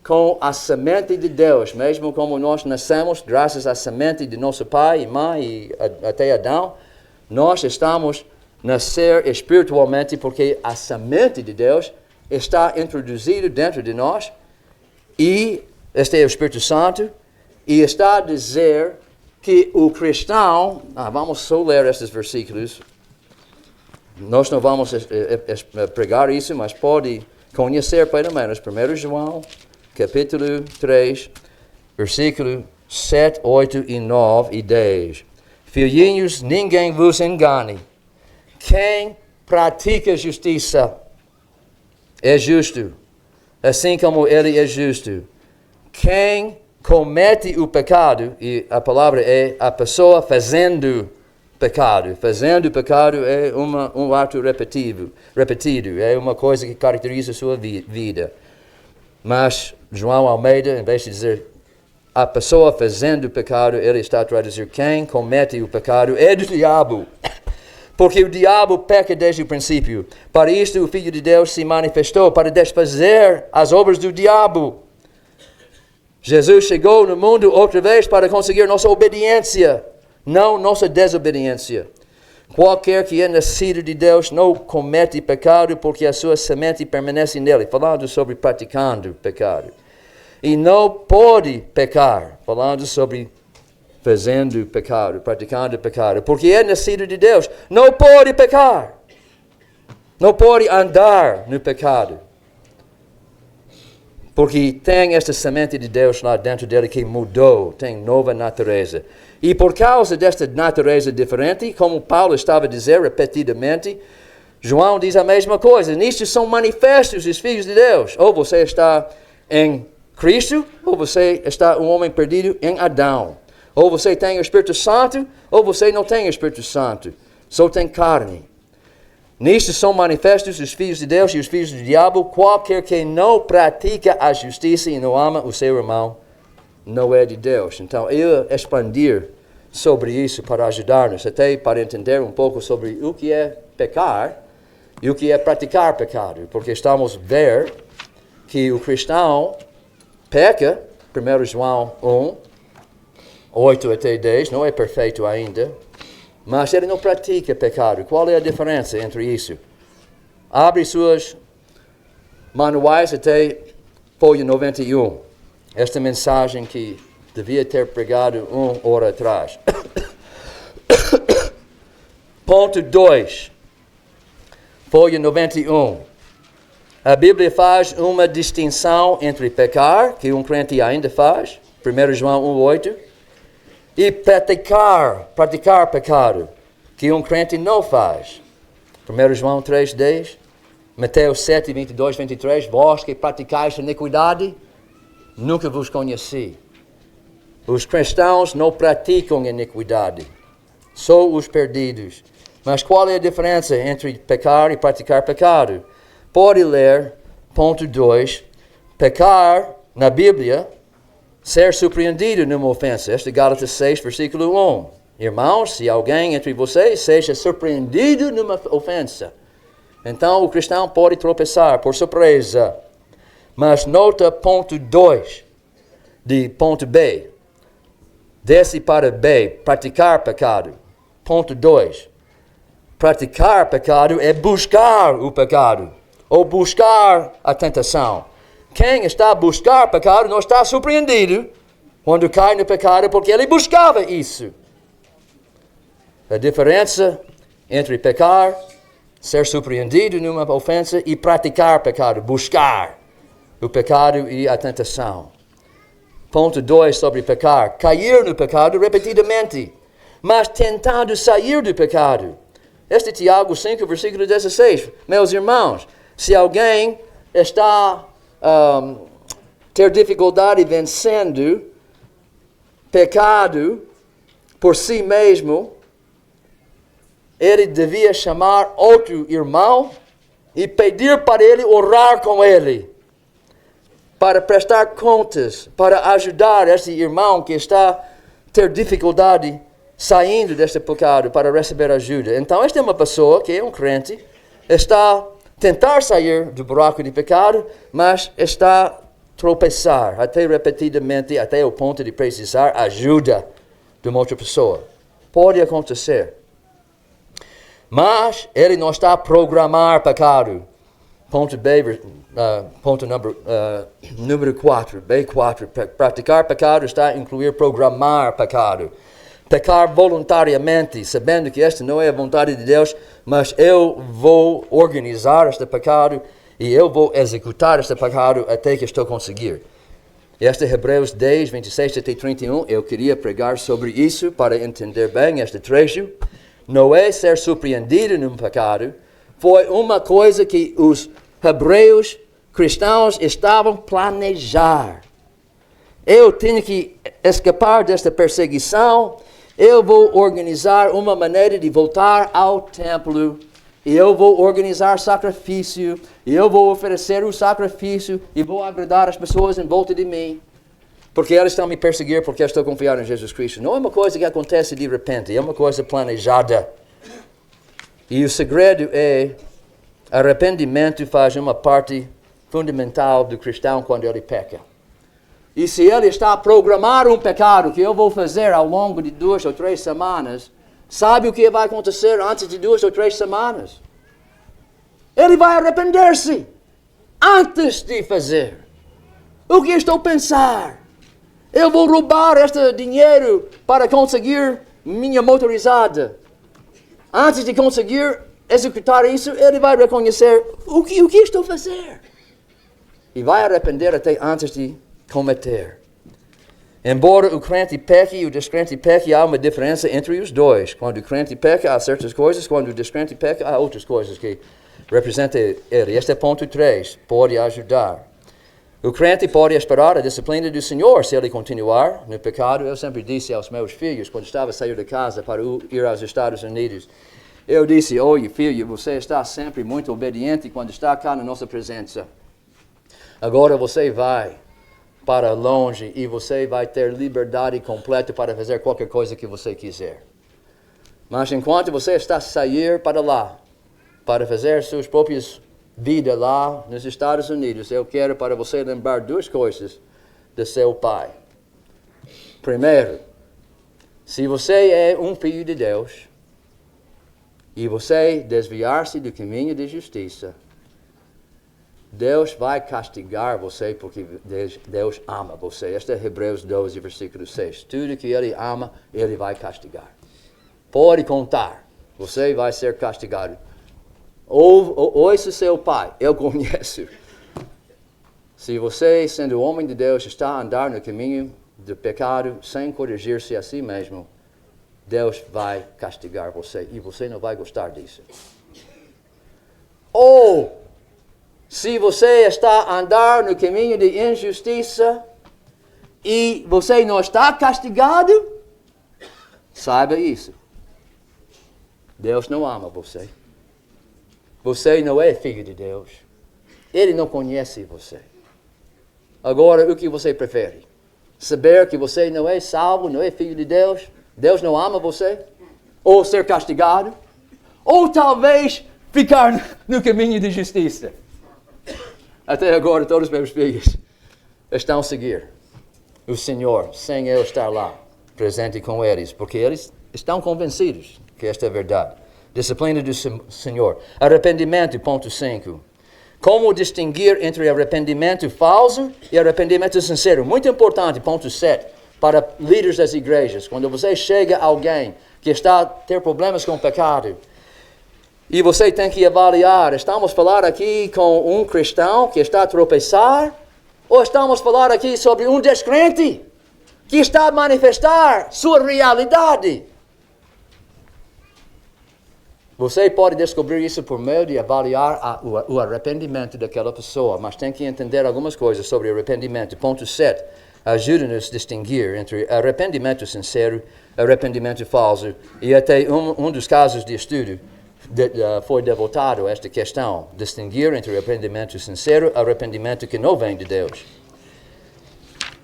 com a semente de Deus, mesmo como nós nascemos graças à semente de nosso pai e mãe e até Adão, nós estamos nascer espiritualmente porque a semente de Deus está introduzida dentro de nós e este é o Espírito Santo e está a dizer que o cristão, vamos só ler estes versículos, nós não vamos pregar isso, mas pode conhecer pelo menos 1 João, capítulo 3, versículo 7, 8 e 9 e 10. Filhinhos, ninguém vos engane. Quem pratica justiça é justo, assim como ele é justo. Quem comete o pecado, e a palavra é a pessoa fazendo pecado. Fazendo pecado é um ato repetido, é uma coisa que caracteriza a sua vida. Mas João Almeida, em vez de dizer a pessoa fazendo pecado, ele está a traduzir quem comete o pecado é do diabo. Porque o diabo peca desde o princípio. Para isto o Filho de Deus se manifestou, para desfazer as obras do diabo. Jesus chegou no mundo outra vez para conseguir nossa obediência, não nossa desobediência. Qualquer que é nascido de Deus não comete pecado, porque a sua semente permanece nele. Falando sobre praticando pecado. E não pode pecar, falando sobre fazendo pecado, praticando pecado, porque é nascido de Deus, não pode pecar, não pode andar no pecado, porque tem esta semente de Deus lá dentro dele que mudou, tem nova natureza. E por causa desta natureza diferente, como Paulo estava a dizer repetidamente, João diz a mesma coisa, nisto são manifestos os filhos de Deus, ou você está em Cristo, ou você está um homem perdido em Adão. Ou você tem o Espírito Santo, ou você não tem o Espírito Santo. Só tem carne. Nisto são manifestos os filhos de Deus e os filhos do diabo. Qualquer que não pratica a justiça e não ama o seu irmão, não é de Deus. Então, eu expandir sobre isso para ajudar-nos, até para entender um pouco sobre o que é pecar e o que é praticar pecado. Porque estamos a ver que o cristão peca, 1 João 1, 8 até 10, não é perfeito ainda, mas ele não pratica pecado. Qual é a diferença entre isso? Abre suas manuais até folha 91. Esta mensagem que devia ter pregado 1 hora atrás. Ponto 2. Folha 91. A Bíblia faz uma distinção entre pecar, que um crente ainda faz, 1 João 1:8, e praticar pecado, que um crente não faz. 1 João 3:10, Mateus 7, 22, 23, vós que praticais iniquidade, nunca vos conheci. Os cristãos não praticam iniquidade, só os perdidos. Mas qual é a diferença entre pecar e praticar pecado? Pode ler, ponto 2, pecar na Bíblia, ser surpreendido numa ofensa. Este é Gálatas 6, versículo 1. Irmãos, se alguém entre vocês seja surpreendido numa ofensa, então o cristão pode tropeçar por surpresa. Mas nota ponto 2 de ponto B. Desce para B, praticar pecado. Ponto 2. Praticar pecado é buscar o pecado, ou buscar a tentação. Quem está a buscar pecado não está surpreendido quando cai no pecado, porque ele buscava isso. A diferença entre pecar, ser surpreendido numa ofensa, e praticar pecado, buscar o pecado e a tentação. Ponto 2 sobre pecar. Cair no pecado repetidamente, mas tentando sair do pecado. Este é Tiago 5, versículo 16. Meus irmãos, se alguém está ter dificuldade vencendo pecado por si mesmo, ele devia chamar outro irmão e pedir para ele orar com ele, para prestar contas, para ajudar esse irmão que está ter dificuldade saindo deste pecado, para receber ajuda. Então, esta é uma pessoa que é um crente, está a tentar sair do buraco de pecado, mas está a tropeçar, até repetidamente, até o ponto de precisar ajuda de uma outra pessoa. Pode acontecer. Mas ele não está a programar pecado. Ponto B, ponto número 4, B4. Praticar pecado está a incluir programar pecado. Pecar voluntariamente, sabendo que esta não é a vontade de Deus, mas eu vou organizar este pecado e eu vou executar este pecado até que estou a conseguir. Este é Hebreus 10, 26 até 31. Eu queria pregar sobre isso para entender bem este trecho. Não é ser surpreendido num pecado, foi uma coisa que os hebreus cristãos estavam a planejar. Eu tenho que escapar desta perseguição, eu vou organizar uma maneira de voltar ao templo, e eu vou organizar sacrifício, e eu vou oferecer o sacrifício, e vou agradar as pessoas em volta de mim, porque elas estão me perseguir porque eu estou confiando em Jesus Cristo. Não é uma coisa que acontece de repente, é uma coisa planejada. E o segredo é, arrependimento faz uma parte fundamental do cristão quando ele peca. E se ele está a programar um pecado que eu vou fazer ao longo de 2 ou 3 semanas, sabe o que vai acontecer antes de 2 ou 3 semanas? Ele vai arrepender-se antes de fazer. O que estou a pensar? Eu vou roubar este dinheiro para conseguir minha motorizada. Antes de conseguir executar isso, ele vai reconhecer o que estou a fazer. E vai arrepender até antes de cometer. Embora o crente peque e o descrente peque, há uma diferença entre os dois. Quando o crente peca, há certas coisas. Quando o descrente peca, há outras coisas que representam ele. Este é ponto 3. Pode ajudar. O crente pode esperar a disciplina do Senhor se ele continuar no pecado. Eu sempre disse aos meus filhos, quando estava a sair de casa para ir aos Estados Unidos, eu disse: "Olha, filho, você está sempre muito obediente quando está cá na nossa presença. Agora você vai para longe e você vai ter liberdade completa para fazer qualquer coisa que você quiser. Mas enquanto você está a sair para lá, para fazer suas próprias vida lá nos Estados Unidos, eu quero para você lembrar 2 coisas de seu pai. Primeiro, se você é um filho de Deus e você desviar-se do caminho de justiça, Deus vai castigar você porque Deus ama você. Este é Hebreus 12, versículo 6. Tudo que Ele ama, Ele vai castigar. Pode contar, você vai ser castigado. Ouça seu pai, eu conheço. Se você, sendo homem de Deus, está a andar no caminho do pecado sem corrigir-se a si mesmo, Deus vai castigar você e você não vai gostar disso. Ou, se você está a andar no caminho de injustiça e você não está castigado, saiba isso. Deus não ama você. Você não é filho de Deus. Ele não conhece você. Agora, o que você prefere? Saber que você não é salvo, não é filho de Deus? Deus não ama você? Ou ser castigado? Ou talvez ficar no caminho de justiça? Até agora, todos os meus filhos estão a seguir o Senhor, sem eu estar lá, presente com eles, porque eles estão convencidos que esta é a verdade. Disciplina do Senhor. Arrependimento, ponto 5. Como distinguir entre arrependimento falso e arrependimento sincero? Muito importante, ponto 7, para líderes das igrejas. Quando você chega a alguém que está a ter problemas com o pecado, e você tem que avaliar, estamos a falar aqui com um cristão que está a tropeçar, ou estamos a falar aqui sobre um descrente que está a manifestar sua realidade? Você pode descobrir isso por meio de avaliar o arrependimento daquela pessoa, mas tem que entender algumas coisas sobre arrependimento. Ponto 7. Ajuda-nos a distinguir entre arrependimento sincero e arrependimento falso. E até um dos casos de estudo foi devotado a esta questão. Distinguir entre arrependimento sincero e arrependimento que não vem de Deus.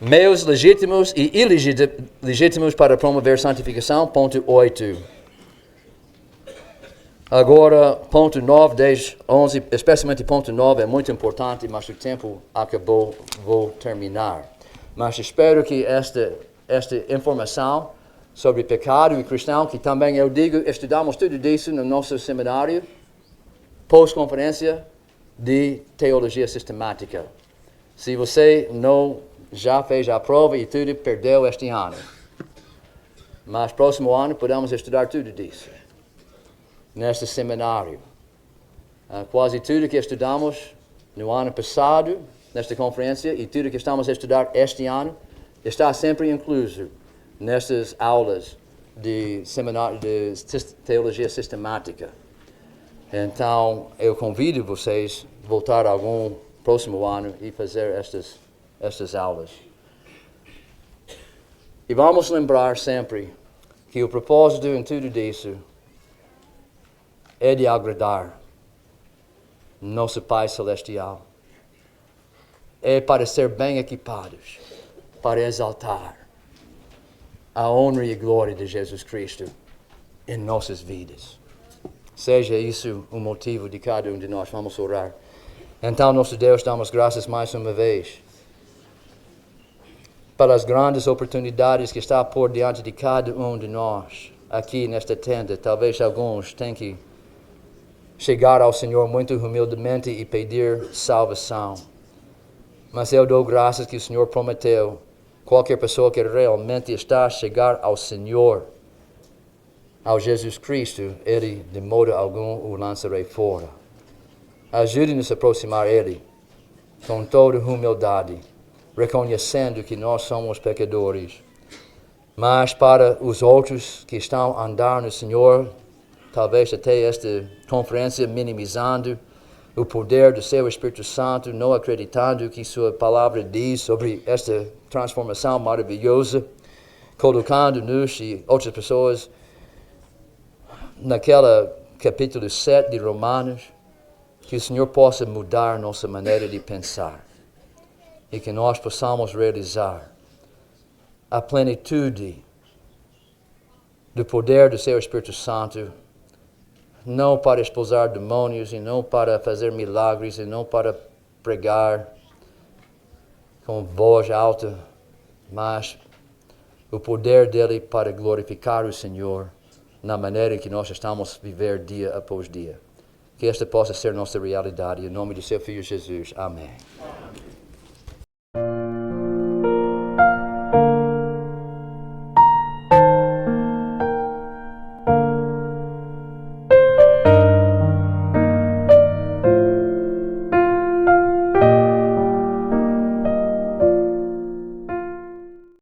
Meios legítimos e ilegítimos para promover santificação. Ponto 8. Agora, ponto 9, 10, 11, especialmente ponto 9 é muito importante, mas o tempo acabou, vou terminar. Mas espero que esta informação sobre pecado e cristão, que também eu digo, estudamos tudo isso no nosso seminário, pós-conferência de teologia sistemática. Se você não já fez a prova e tudo, perdeu este ano. Mas próximo ano podemos estudar tudo disso. Neste seminário. Quase tudo que estudamos no ano passado, nesta conferência, e tudo que estamos a estudar este ano, está sempre incluso nestas aulas de seminário de teologia sistemática. Então, eu convido vocês a voltar algum próximo ano e fazer estas aulas. E vamos lembrar sempre que o propósito em tudo isso é de agradar nosso Pai Celestial. É para ser bem equipados, para exaltar a honra e a glória de Jesus Cristo em nossas vidas. Seja isso o motivo de cada um de nós. Vamos orar. Então, nosso Deus, damos graças mais uma vez pelas grandes oportunidades que está por diante de cada um de nós aqui nesta tenda. Talvez alguns tenham que chegar ao Senhor muito humildemente e pedir salvação. Mas eu dou graças que o Senhor prometeu, qualquer pessoa que realmente está a chegar ao Senhor, ao Jesus Cristo, Ele de modo algum o lançarei fora. Ajude-nos a aproximar Ele com toda humildade, reconhecendo que nós somos pecadores. Mas para os outros que estão a andar no Senhor, talvez até esta conferência minimizando o poder do seu Espírito Santo, não acreditando que sua palavra diz sobre esta transformação maravilhosa, colocando-nos e outras pessoas naquele capítulo 7 de Romanos, que o Senhor possa mudar nossa maneira de pensar e que nós possamos realizar a plenitude do poder do seu Espírito Santo, não para expulsar demônios, e não para fazer milagres, e não para pregar com voz alta, mas o poder dele para glorificar o Senhor na maneira que nós estamos a viver dia após dia. Que esta possa ser nossa realidade. Em nome do seu Filho Jesus. Amém.